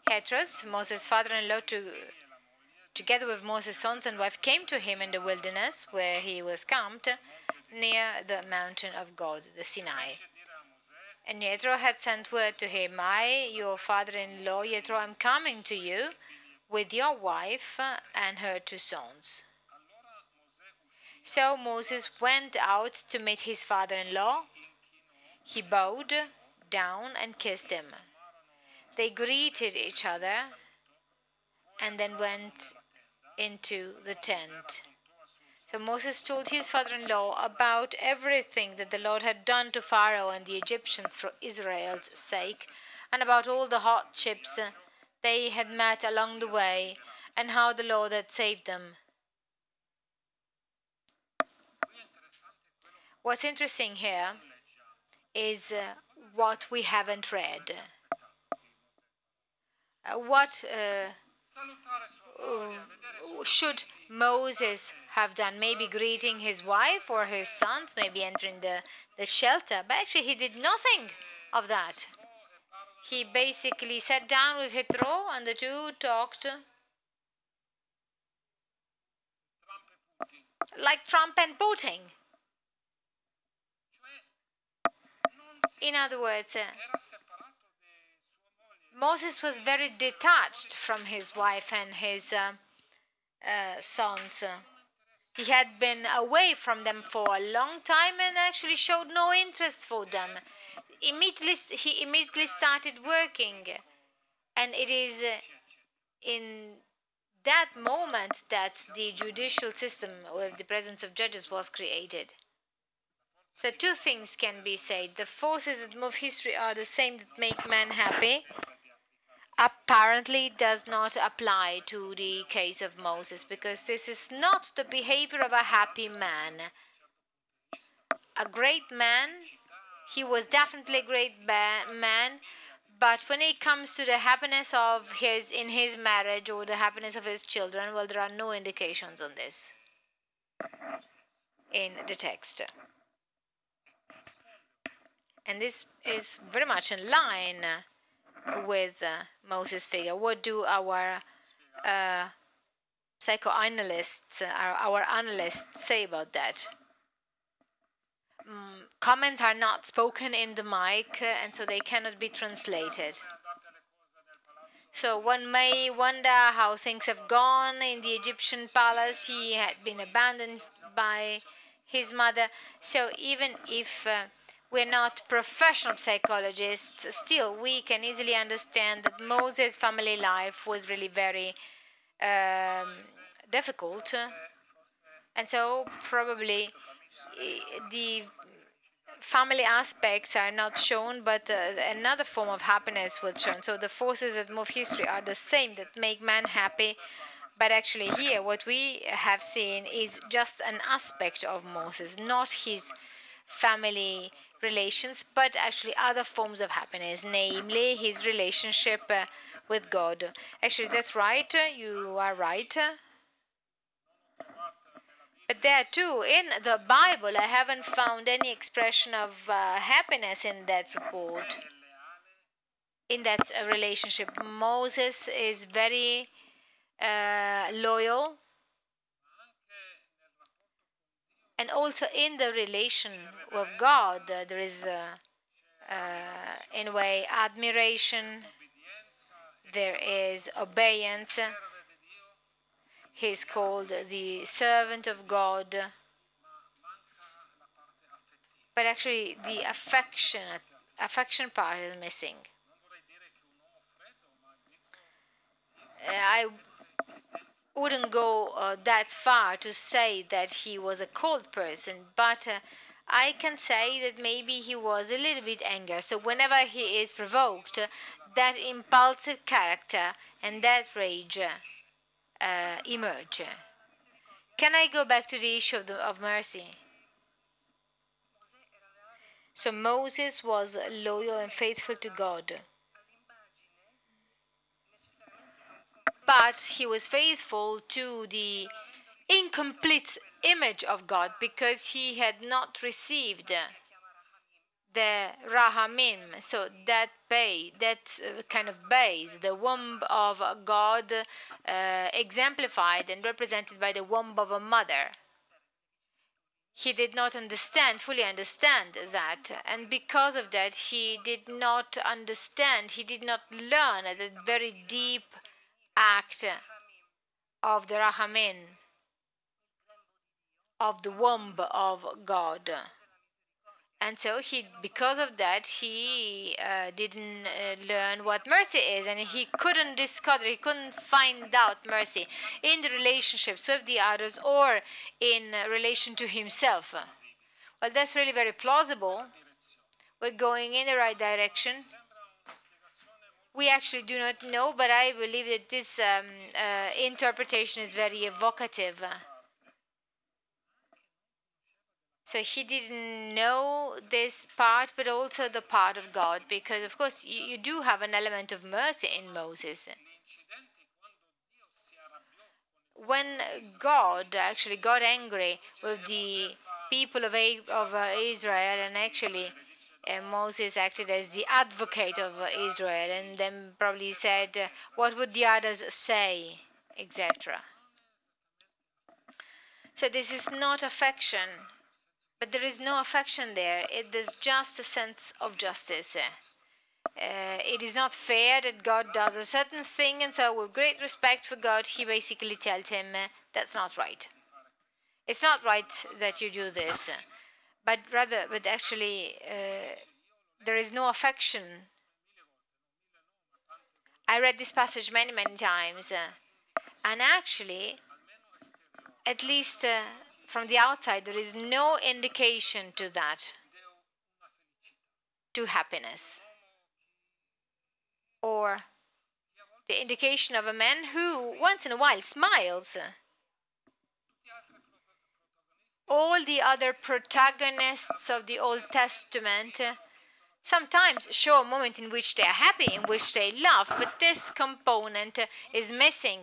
Jethro, Moses' father-in-law, together with Moses' sons and wife, came to him in the wilderness where he was camped near the mountain of God, the Sinai. And Jethro had sent word to him, "I, your father-in-law, Jethro, am coming to you with your wife and her 2 sons." So Moses went out to meet his father-in-law. He bowed down and kissed him. They greeted each other and then went into the tent. So Moses told his father-in-law about everything that the Lord had done to Pharaoh and the Egyptians for Israel's sake, and about all the hardships they had met along the way, and how the Lord had saved them. What's interesting here is what we haven't read. What should Moses have done? Maybe greeting his wife or his sons, maybe entering the shelter. But actually he did nothing of that. He basically sat down with Jethro and the 2 talked like Trump and Putin. In other words, Moses was very detached from his wife and his sons. He had been away from them for a long time and actually showed no interest for them. He immediately started working, and it is in that moment that the judicial system with the presence of judges was created. So 2 things can be said. The forces that move history are the same that make men happy. Apparently does not apply to the case of Moses, because this is not the behavior of a happy man. A great man, he was definitely a great man, But when it comes to the happiness of in his marriage or the happiness of his children, well, there are no indications on this in the text. And this is very much in line with Moses' figure. What do our psychoanalysts, our analysts say about that? Comments are not spoken in the mic, and so they cannot be translated. So one may wonder how things have gone in the Egyptian palace. He had been abandoned by his mother. So even if we're not professional psychologists, still we can easily understand that Moses' family life was really very difficult. And so probably the family aspects are not shown, but another form of happiness was shown. So the forces that move history are the same, that make man happy. But actually here what we have seen is just an aspect of Moses, not his family relations, but actually other forms of happiness, namely his relationship with God. Actually, that's right, you are right. But there too, in the Bible, I haven't found any expression of happiness in that report, in that relationship. Moses is very loyal, and also in the relation with God, there is, in a way, admiration, there is obedience. He's called the servant of God. But actually the affection part is missing. I wouldn't go that far to say that he was a cold person, but I can say that maybe he was a little bit angry. So whenever he is provoked, that impulsive character and that rage emerge. Can I go back to the issue of mercy? So Moses was loyal and faithful to God. But he was faithful to the incomplete image of God because he had not received the Rahamim, so that kind of base, the womb of God, exemplified and represented by the womb of a mother. He did not fully understand that, and because of that, he did not learn the very deep act of the Rahamim, of the womb of God. And so because of that, he didn't learn what mercy is, and he couldn't find out mercy in the relationships with the others or in relation to himself. Well, that's really very plausible. We're going in the right direction. We actually do not know, but I believe that this interpretation is very evocative. So he didn't know this part, but also the part of God, because of course you do have an element of mercy in Moses. When God actually got angry with the people of Israel, and actually Moses acted as the advocate of Israel, and then probably said, what would the others say, etc. So this is not affection. But there is no affection there. There's just a sense of justice. It is not fair that God does a certain thing, and so with great respect for God, he basically tells him, that's not right. It's not right that you do this. But actually, there is no affection. I read this passage many, many times. And actually, at least from the outside, there is no indication to that, to happiness, or the indication of a man who once in a while smiles. All the other protagonists of the Old Testament sometimes show a moment in which they are happy, in which they love, but this component is missing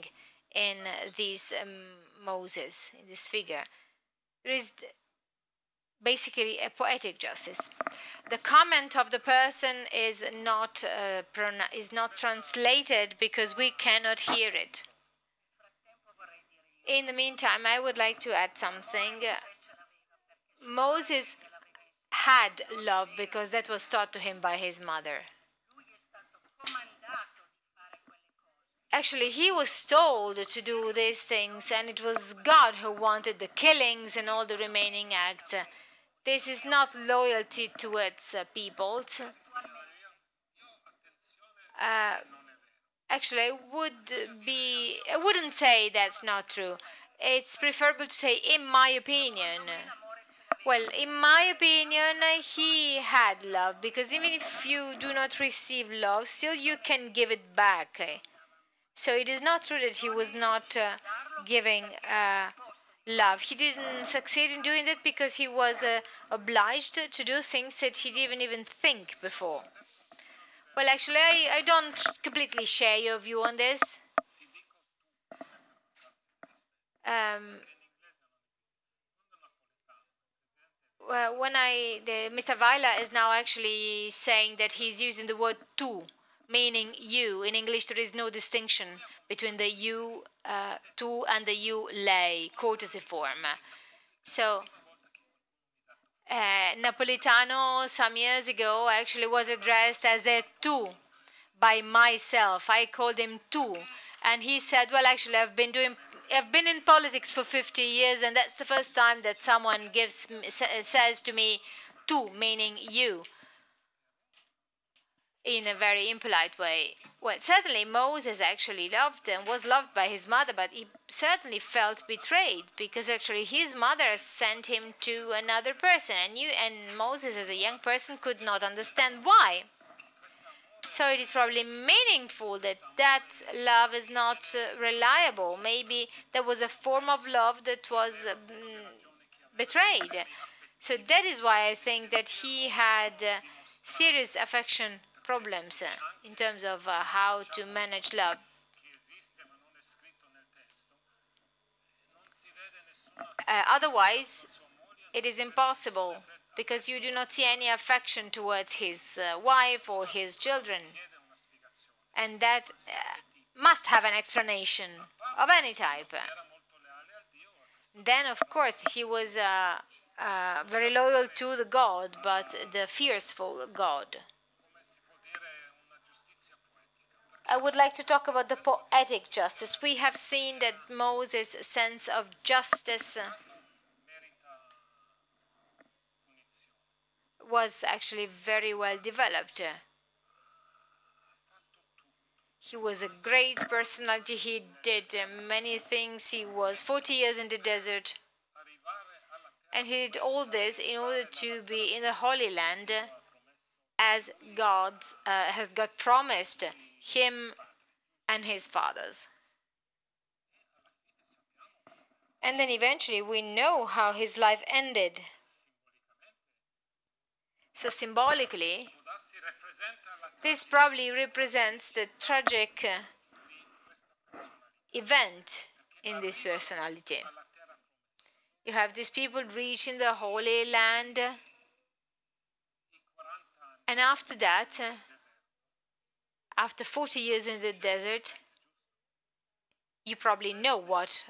in this Moses, in this figure. There is basically a poetic justice. The comment of the person is not translated because we cannot hear it. In the meantime, I would like to add something. Moses had love because that was taught to him by his mother. Actually, he was told to do these things, and it was God who wanted the killings and all the remaining acts. This is not loyalty towards peoples. Actually, I wouldn't say that's not true. It's preferable to say, in my opinion. Well, in my opinion, he had love, because even if you do not receive love, still you can give it back. So it is not true that he was not giving love. He didn't succeed in doing that because he was obliged to do things that he didn't even think before. Well, actually, I don't completely share your view on this. Well, Mr. Weiler is now actually saying that he's using the word tu, meaning you. In English, there is no distinction between the you, tu, and the you, lei, courtesy form. So, Napolitano some years ago actually was addressed as a tu by myself. I called him tu, and he said, well, actually, I've been in politics for 50 years, and that's the first time that someone says to me tu, meaning you, in a very impolite way. Well, certainly Moses actually loved and was loved by his mother, but he certainly felt betrayed because actually his mother sent him to another person, and Moses as a young person could not understand why. So it is probably meaningful that love is not reliable. Maybe there was a form of love that was betrayed. So that is why I think that he had serious affection problems in terms of how to manage love. Otherwise, it is impossible, because you do not see any affection towards his wife or his children. And that must have an explanation of any type. Then, of course, he was very loyal to the God, but the fearful God. I would like to talk about the poetic justice. We have seen that Moses' sense of justice was actually very well developed. He was a great personality. He did many things. He was 40 years in the desert. And he did all this in order to be in the Holy Land as God promised him and his fathers. And then eventually we know how his life ended. So symbolically, this probably represents the tragic event in this personality. You have these people reaching the Holy Land, and after that, after 40 years in the desert, you probably know what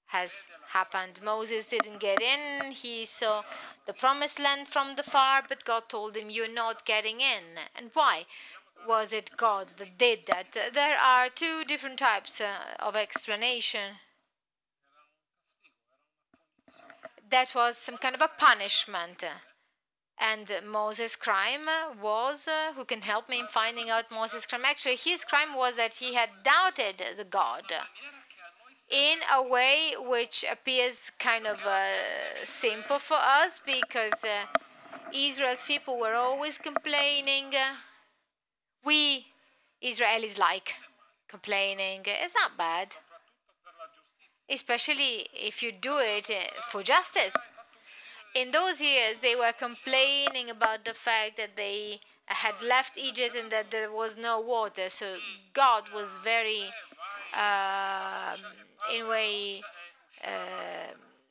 has happened. Moses didn't get in. He saw the promised land from the far, but God told him, you're not getting in. And why was it God that did that? There are two different types of explanation. That was some kind of a punishment. And Moses' crime was, who can help me in finding out Moses' crime? Actually, his crime was that he had doubted the God in a way which appears kind of simple for us, because Israel's people were always complaining. We Israelis like complaining. It's not bad, especially if you do it for justice. in those years, they were complaining about the fact that they had left Egypt and that there was no water. So God was very, in a way,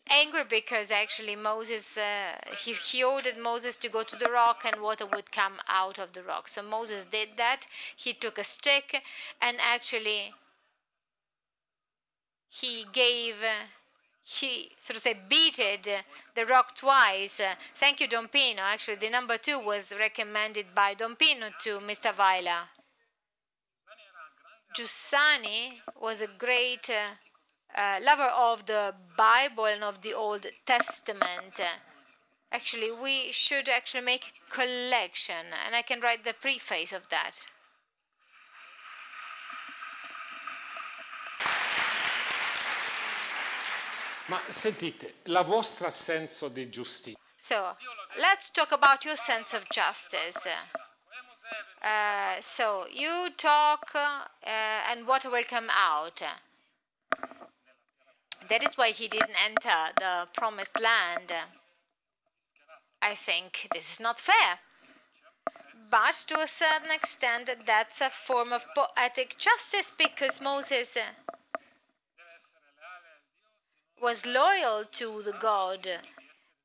angry because actually Moses, he ordered Moses to go to the rock and water would come out of the rock. So Moses did that. He took a stick and actually he sort of say beated the rock twice. Thank you, Don Pino. Actually, the number 2 was recommended by Don Pino to Mr. Weiler. Giussani was a great lover of the Bible and of the Old Testament. Actually, we should actually make a collection, and I can write the preface of that. Ma sentite, la vostra senso di giustizia. So, let's talk about your sense of justice. So, you talk and water will come out. That is why he didn't enter the promised land. I think this is not fair. But to a certain extent, that's a form of poetic justice because Moses was loyal to the God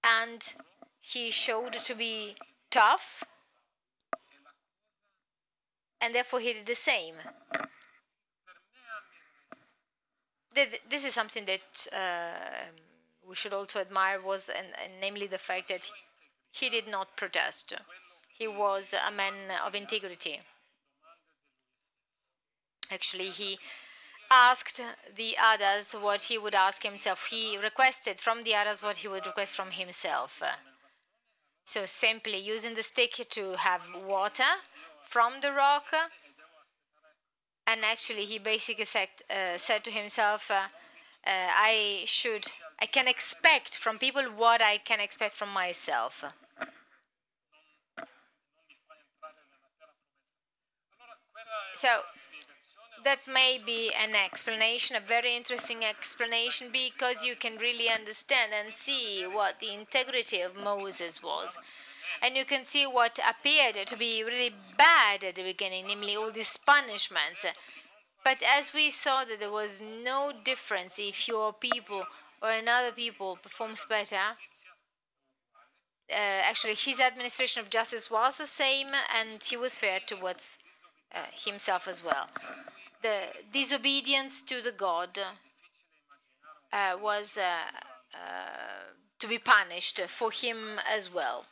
and he showed to be tough and therefore he did the same. This is something that we should also admire and namely the fact that he did not protest. He was a man of integrity. Actually, he asked the others what he would ask himself. He requested from the others what he would request from himself. So simply using the stick to have water from the rock. And actually he basically said to himself, I can expect from people what I can expect from myself. So that may be an explanation, a very interesting explanation, because you can really understand and see what the integrity of Moses was. And you can see what appeared to be really bad at the beginning, namely all these punishments. But as we saw that there was no difference if your people or another people performs better, actually his administration of justice was the same and he was fair towards himself as well. The disobedience to the God was to be punished for him as well.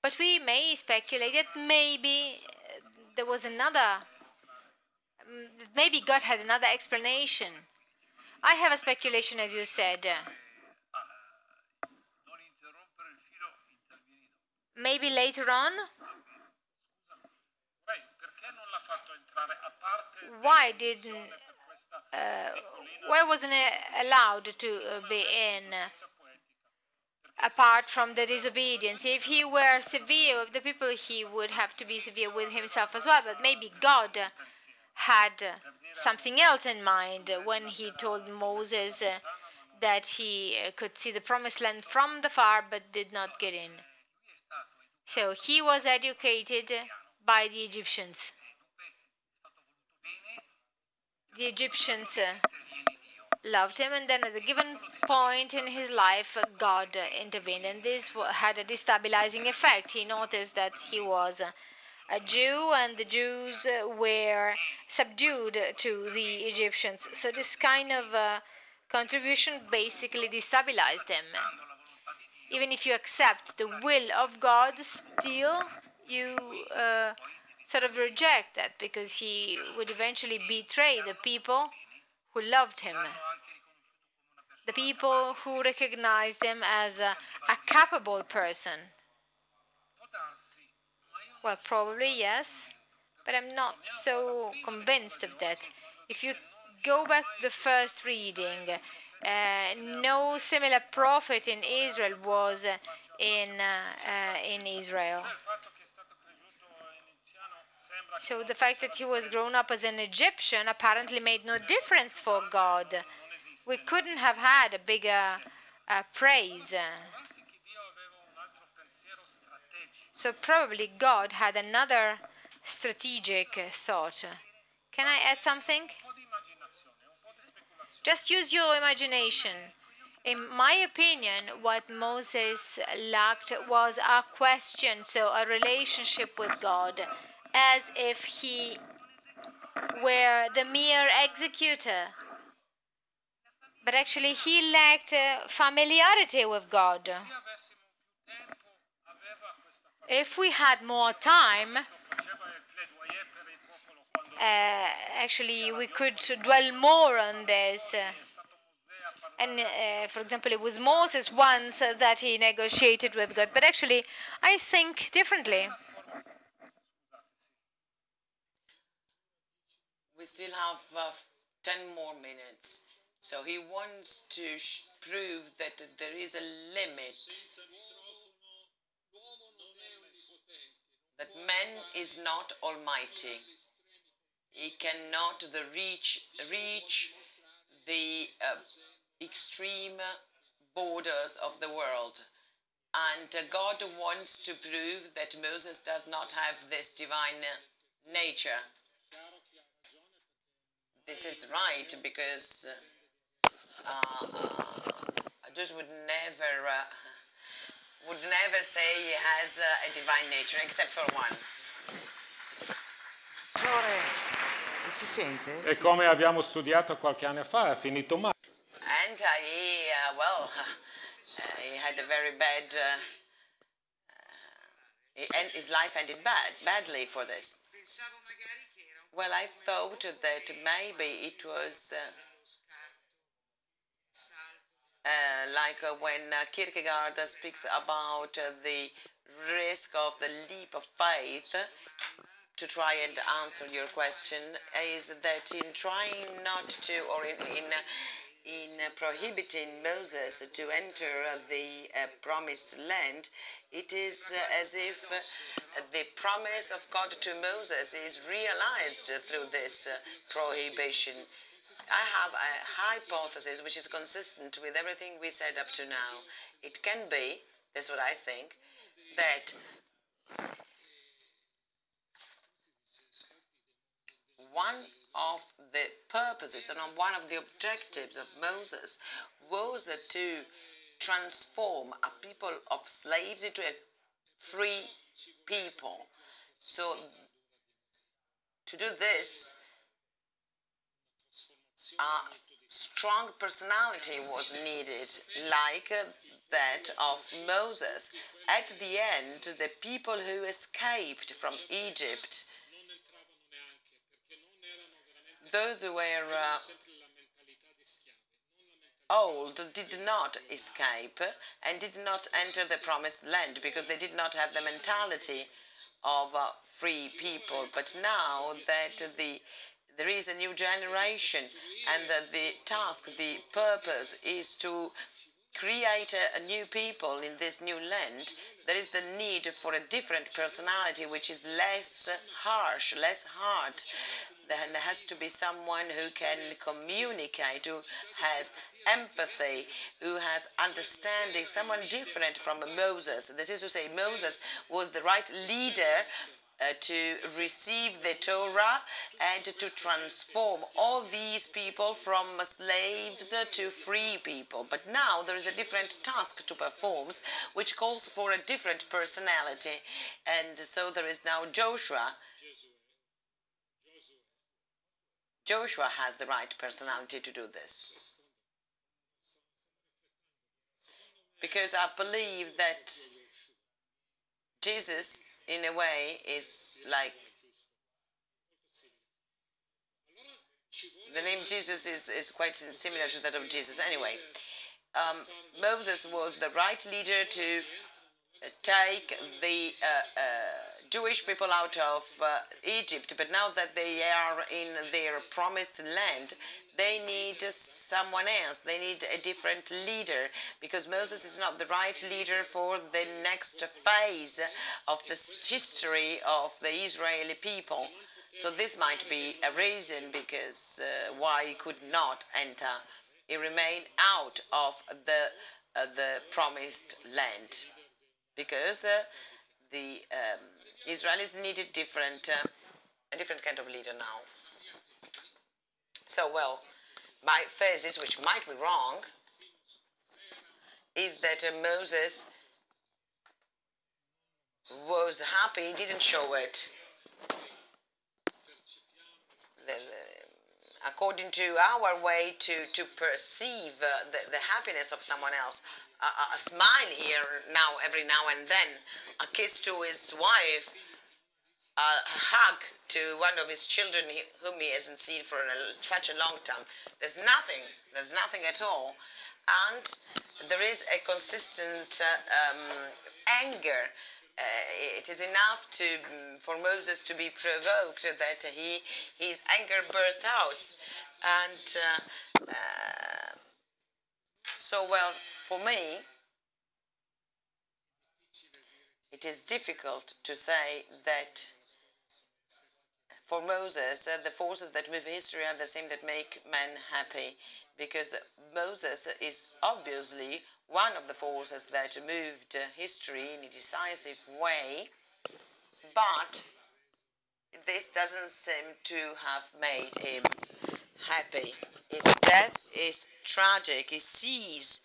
But we may speculate that maybe there was maybe God had another explanation. I have a speculation, as you said. Maybe later on. Why wasn't it allowed to be in apart from the disobedience? If he were severe with the people, he would have to be severe with himself as well. But maybe God had something else in mind when he told Moses that he could see the promised land from the far but did not get in. So he was educated by the Egyptians. The Egyptians loved him, and then at a given point in his life, God intervened, and this had a destabilizing effect. He noticed that he was a Jew, and the Jews were subdued to the Egyptians. So this kind of contribution basically destabilized him. Even if you accept the will of God, still you sort of reject that, because he would eventually betray the people who loved him, the people who recognized him as a capable person. Well, probably yes, but I'm not so convinced of that. If you go back to the first reading, no similar prophet in Israel was in Israel. So the fact that he was grown up as an Egyptian apparently made no difference for God. We couldn't have had a bigger praise. So probably God had another strategic thought. Can I add something? Just use your imagination. In my opinion, what Moses lacked was a question, so a relationship with God, as if he were the mere executor. But actually, he lacked familiarity with God. If we had more time, actually, we could dwell more on this. And for example, it was Moses once that he negotiated with God. But actually, I think differently. We still have 10 more minutes. So he wants to prove that there is a limit, that man is not almighty. He cannot reach the extreme borders of the world. And God wants to prove that Moses does not have this divine nature. This is right, because I just would never say he has a divine nature, except for one. Si sente? E come abbiamo studiato qualche anno fa, è finito male. And he had a very bad, his life ended badly for this. Well, I thought that maybe it was like when Kierkegaard speaks about the risk of the leap of faith. To try and answer your question, is that in trying not to, or in prohibiting Moses to enter the promised land, it is as if the promise of God to Moses is realized through this prohibition. I have a hypothesis which is consistent with everything we said up to now. It can be, that's what I think, that one of the purposes and one of the objectives of Moses was to transform a people of slaves into a free people. So to do this, a strong personality was needed, like that of Moses. At the end, the people who escaped from Egypt, those who were old, did not escape and did not enter the promised land because they did not have the mentality of free people. But now that there is a new generation and that the task, the purpose is to create a new people in this new land, there is the need for a different personality which is less harsh, less hard. There has to be someone who can communicate, who has empathy, who has understanding, someone different from Moses. That is to say, Moses was the right leader to receive the Torah and to transform all these people from slaves to free people. But now there is a different task to perform, which calls for a different personality. And so there is now Joshua. Joshua has the right personality to do this. Because I believe that Jesus, in a way, is like, the name Jesus is quite similar to that of Jesus. Anyway, Moses was the right leader to take the Jewish people out of Egypt, but now that they are in their promised land, they need someone else. They need a different leader, because Moses is not the right leader for the next phase of the history of the Israeli people. So this might be a reason because why he could not enter. He remained out of the promised land, because the Israelis needed a different kind of leader now. So, well, my thesis, which might be wrong, is that Moses was happy, he didn't show it. According to our way to perceive the happiness of someone else, a smile here now, every now and then, a kiss to his wife, a hug to one of his children whom he hasn't seen for such a long time. There's nothing at all. And there is a consistent anger. It is enough for Moses to be provoked that his anger burst out. And so, well, for me, it is difficult to say that for Moses, the forces that move history are the same that make men happy, because Moses is obviously one of the forces that moved history in a decisive way, but this doesn't seem to have made him happy. His death is tragic. He sees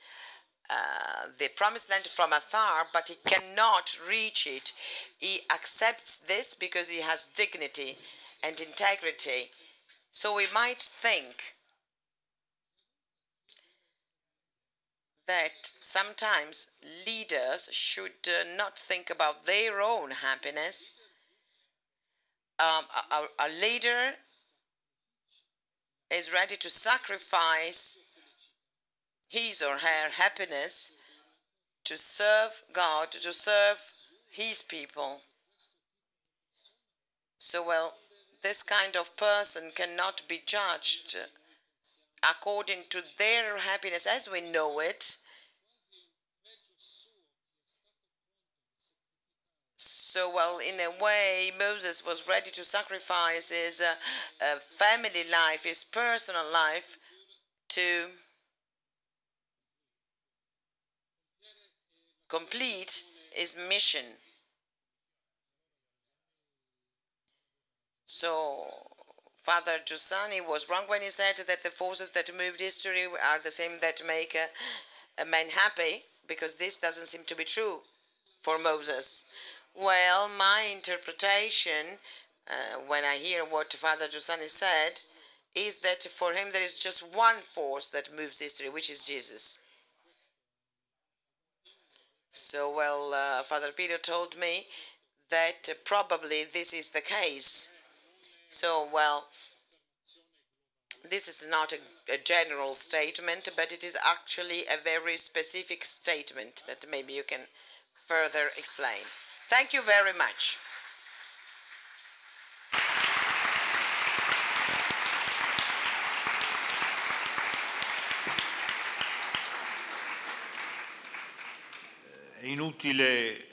the promised land from afar, but he cannot reach it. He accepts this because he has dignity and integrity. So we might think that sometimes leaders should not think about their own happiness. A leader is ready to sacrifice his or her happiness to serve God, to serve his people. So, well, this kind of person cannot be judged according to their happiness as we know it. So, well, in a way, Moses was ready to sacrifice his family life, his personal life, to complete his mission. So, Father Giussani was wrong when he said that the forces that moved history are the same that make a man happy, because this doesn't seem to be true for Moses. Well, my interpretation, when I hear what Father Giussani said, is that for him there is just one force that moves history, which is Jesus. So, well, Father Peter told me that probably this is the case. So, well, this is not a general statement, but it is actually a very specific statement that maybe you can further explain. Thank you very much. È inutile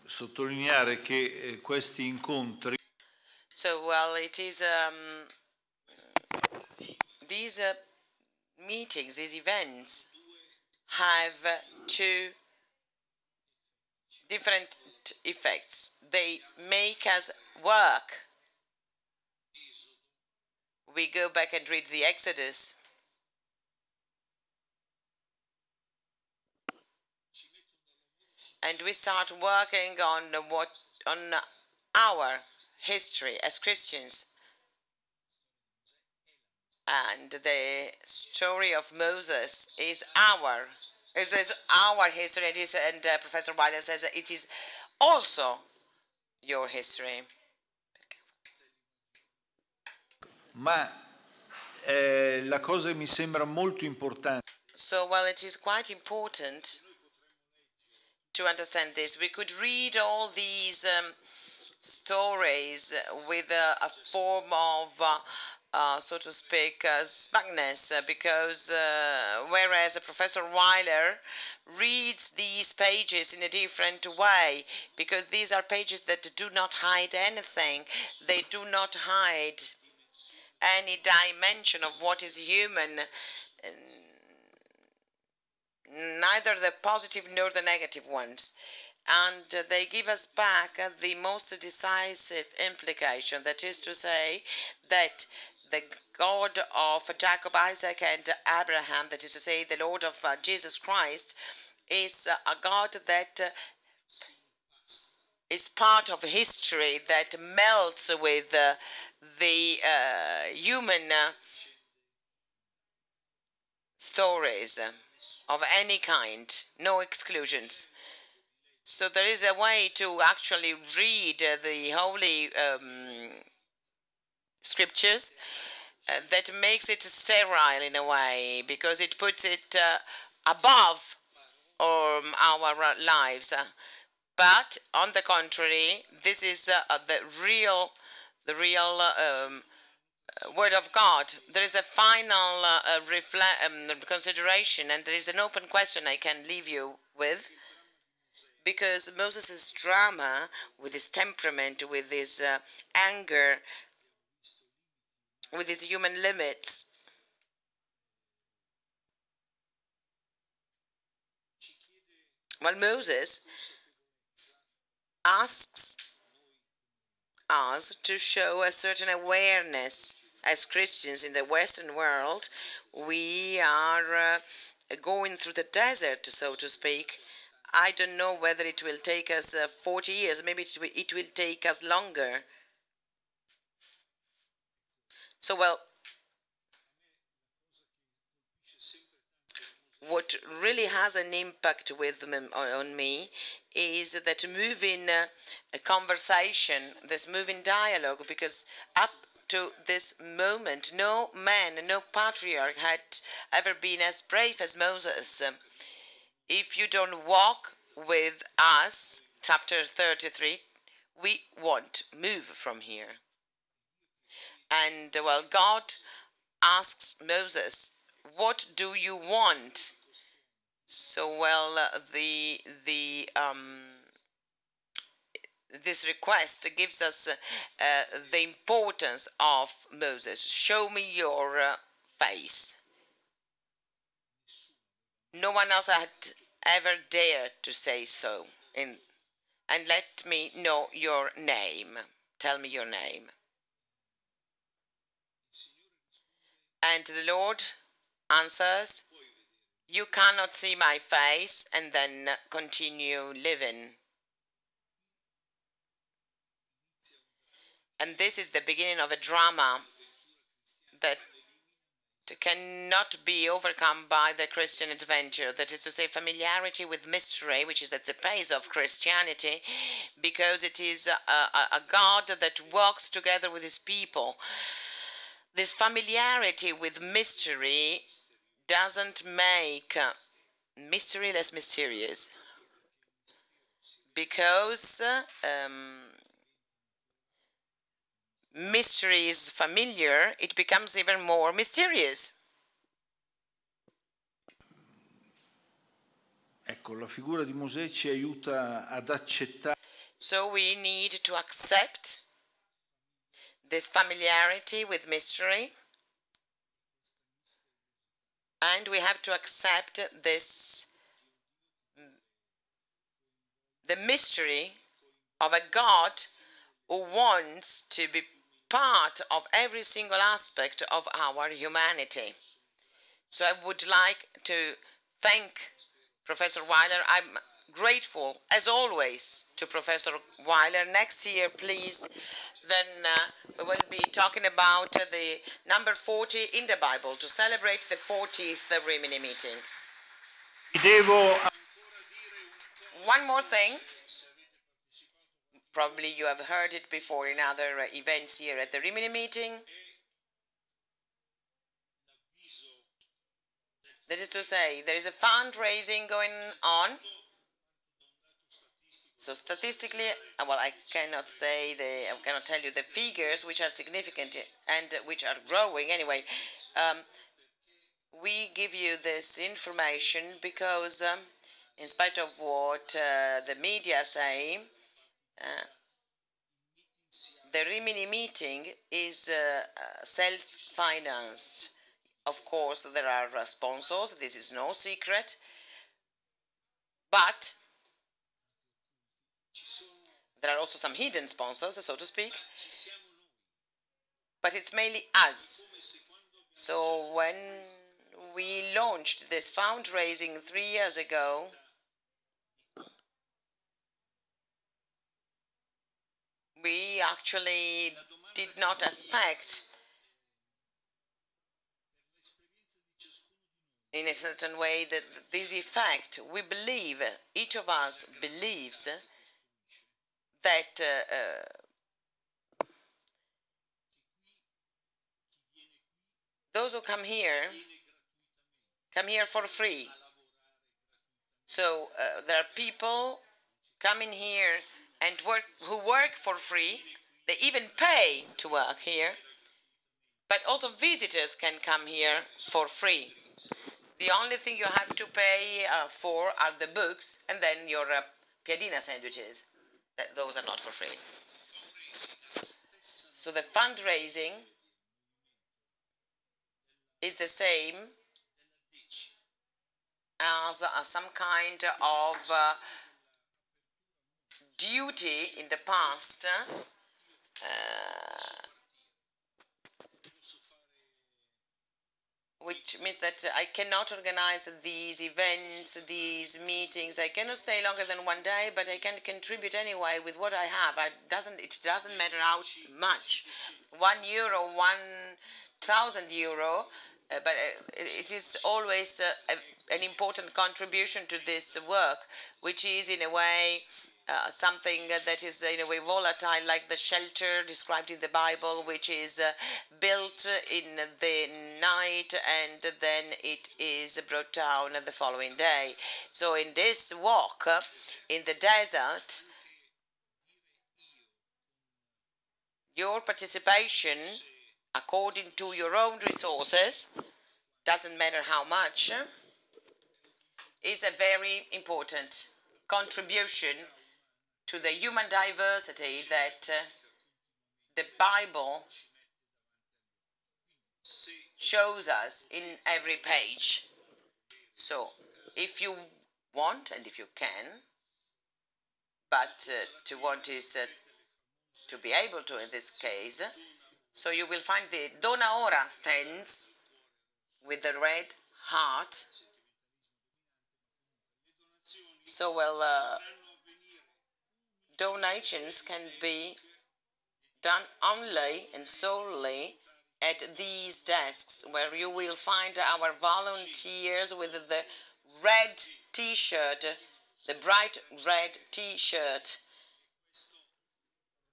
sottolineare che questi incontri So, well, it is these meetings, these events have two different effects. They make us work. We go back and read the Exodus. And we start working on our history as Christians. And the story of Moses is our history. It is, and Professor Weiler says that it is also your history. Ma la cosa che mi sembra molto importante. So, well, it is quite important to understand this. We could read all these stories with a form of, so to speak, smugness, because whereas Professor Weiler reads these pages in a different way, because these are pages that do not hide anything. They do not hide any dimension of what is human, neither the positive nor the negative ones. and they give us back the most decisive implication, that is to say that the God of Jacob, Isaac, and Abraham, that is to say the Lord of Jesus Christ, is a God that is part of history, that melts with the human stories of any kind, no exclusions. So there is a way to actually read the holy scriptures that makes it sterile in a way, because it puts it above our lives. But on the contrary, this is the real Word of God. There is a final consideration, and there is an open question I can leave you with. Because Moses' drama, with his temperament, with his anger, with his human limits, well, Moses asks us to show a certain awareness. As Christians in the Western world, we are going through the desert, so to speak. I don't know whether it will take us 40 years, maybe it will take us longer. So, well, what really has an impact on me is that moving a conversation, this moving dialogue, because up to this moment, no man, no patriarch had ever been as brave as Moses. If you don't walk with us, chapter 33, we won't move from here. And well, God asks Moses, what do you want? So well, this request gives us the importance of Moses. Show me your face. No one else had ever dared to say so. And let me know your name. Tell me your name. And the Lord answers, you cannot see my face, and then continue living. And this is the beginning of a drama that cannot be overcome by the Christian adventure. That is to say, familiarity with mystery, which is at the base of Christianity, because it is a God that walks together with his people. This familiarity with mystery doesn't make mystery less mysterious, because mystery is familiar, it becomes even more mysterious. Ecco, la figura di Mosè ci aiuta ad accettare. So we need to accept this familiarity with mystery, and we have to accept the mystery of a God who wants to be part of every single aspect of our humanity. So I would like to thank Professor Weiler. I'm grateful, as always, to Professor Weiler. Next year, please, then we will be talking about the number 40 in the Bible to celebrate the 40th Rimini meeting. One more thing. Probably you have heard it before in other events here at the Rimini meeting. That is to say, there is a fundraising going on. So statistically, well, I cannot tell you the figures, which are significant and which are growing. Anyway, we give you this information because, in spite of what the media say, the Rimini meeting is self-financed. Of course, there are sponsors. This is no secret. But There are also some hidden sponsors, so to speak, but it's mainly us. So when we launched this fundraising 3 years ago, we actually did not expect in a certain way that this effect, we believe, each of us believes that those who come here for free. So there are people coming here and who work for free. They even pay to work here. But also visitors can come here for free. The only thing you have to pay for are the books and then your piadina sandwiches. Those are not for free. So the fundraising is the same as some kind of duty in the past, which means that I cannot organize these events, these meetings. I cannot stay longer than 1 day, but I can contribute anyway with what I have. It doesn't matter how much, €1, 1,000 euro, but it is always an important contribution to this work, which is in a way something that is in a way volatile, like the shelter described in the Bible, which is built in the night and then it is brought down the following day. So in this walk in the desert, your participation according to your own resources, doesn't matter how much, is a very important contribution to the human diversity that the Bible shows us in every page. So, if you want and if you can, but to want is to be able to in this case, so you will find the Dona Ora stands with the red heart. So, donations can be done only and solely at these desks, where you will find our volunteers with the red t-shirt, the bright red t-shirt,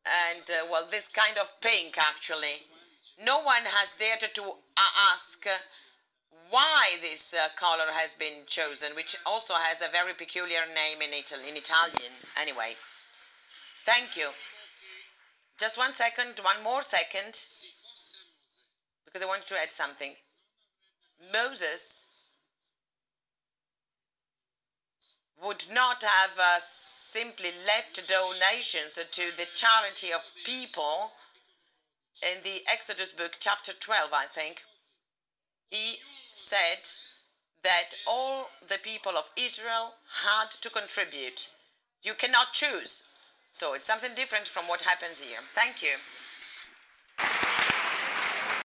and this kind of pink actually. No one has dared to ask why this color has been chosen, which also has a very peculiar name in Italian. Anyway, thank you. Just 1 second, one more second, because I wanted to add something. Moses would not have simply left donations to the charity of people. In the Exodus book, chapter 12, I think, he said that all the people of Israel had to contribute. You cannot choose. So it's something different from what happens here. Thank you.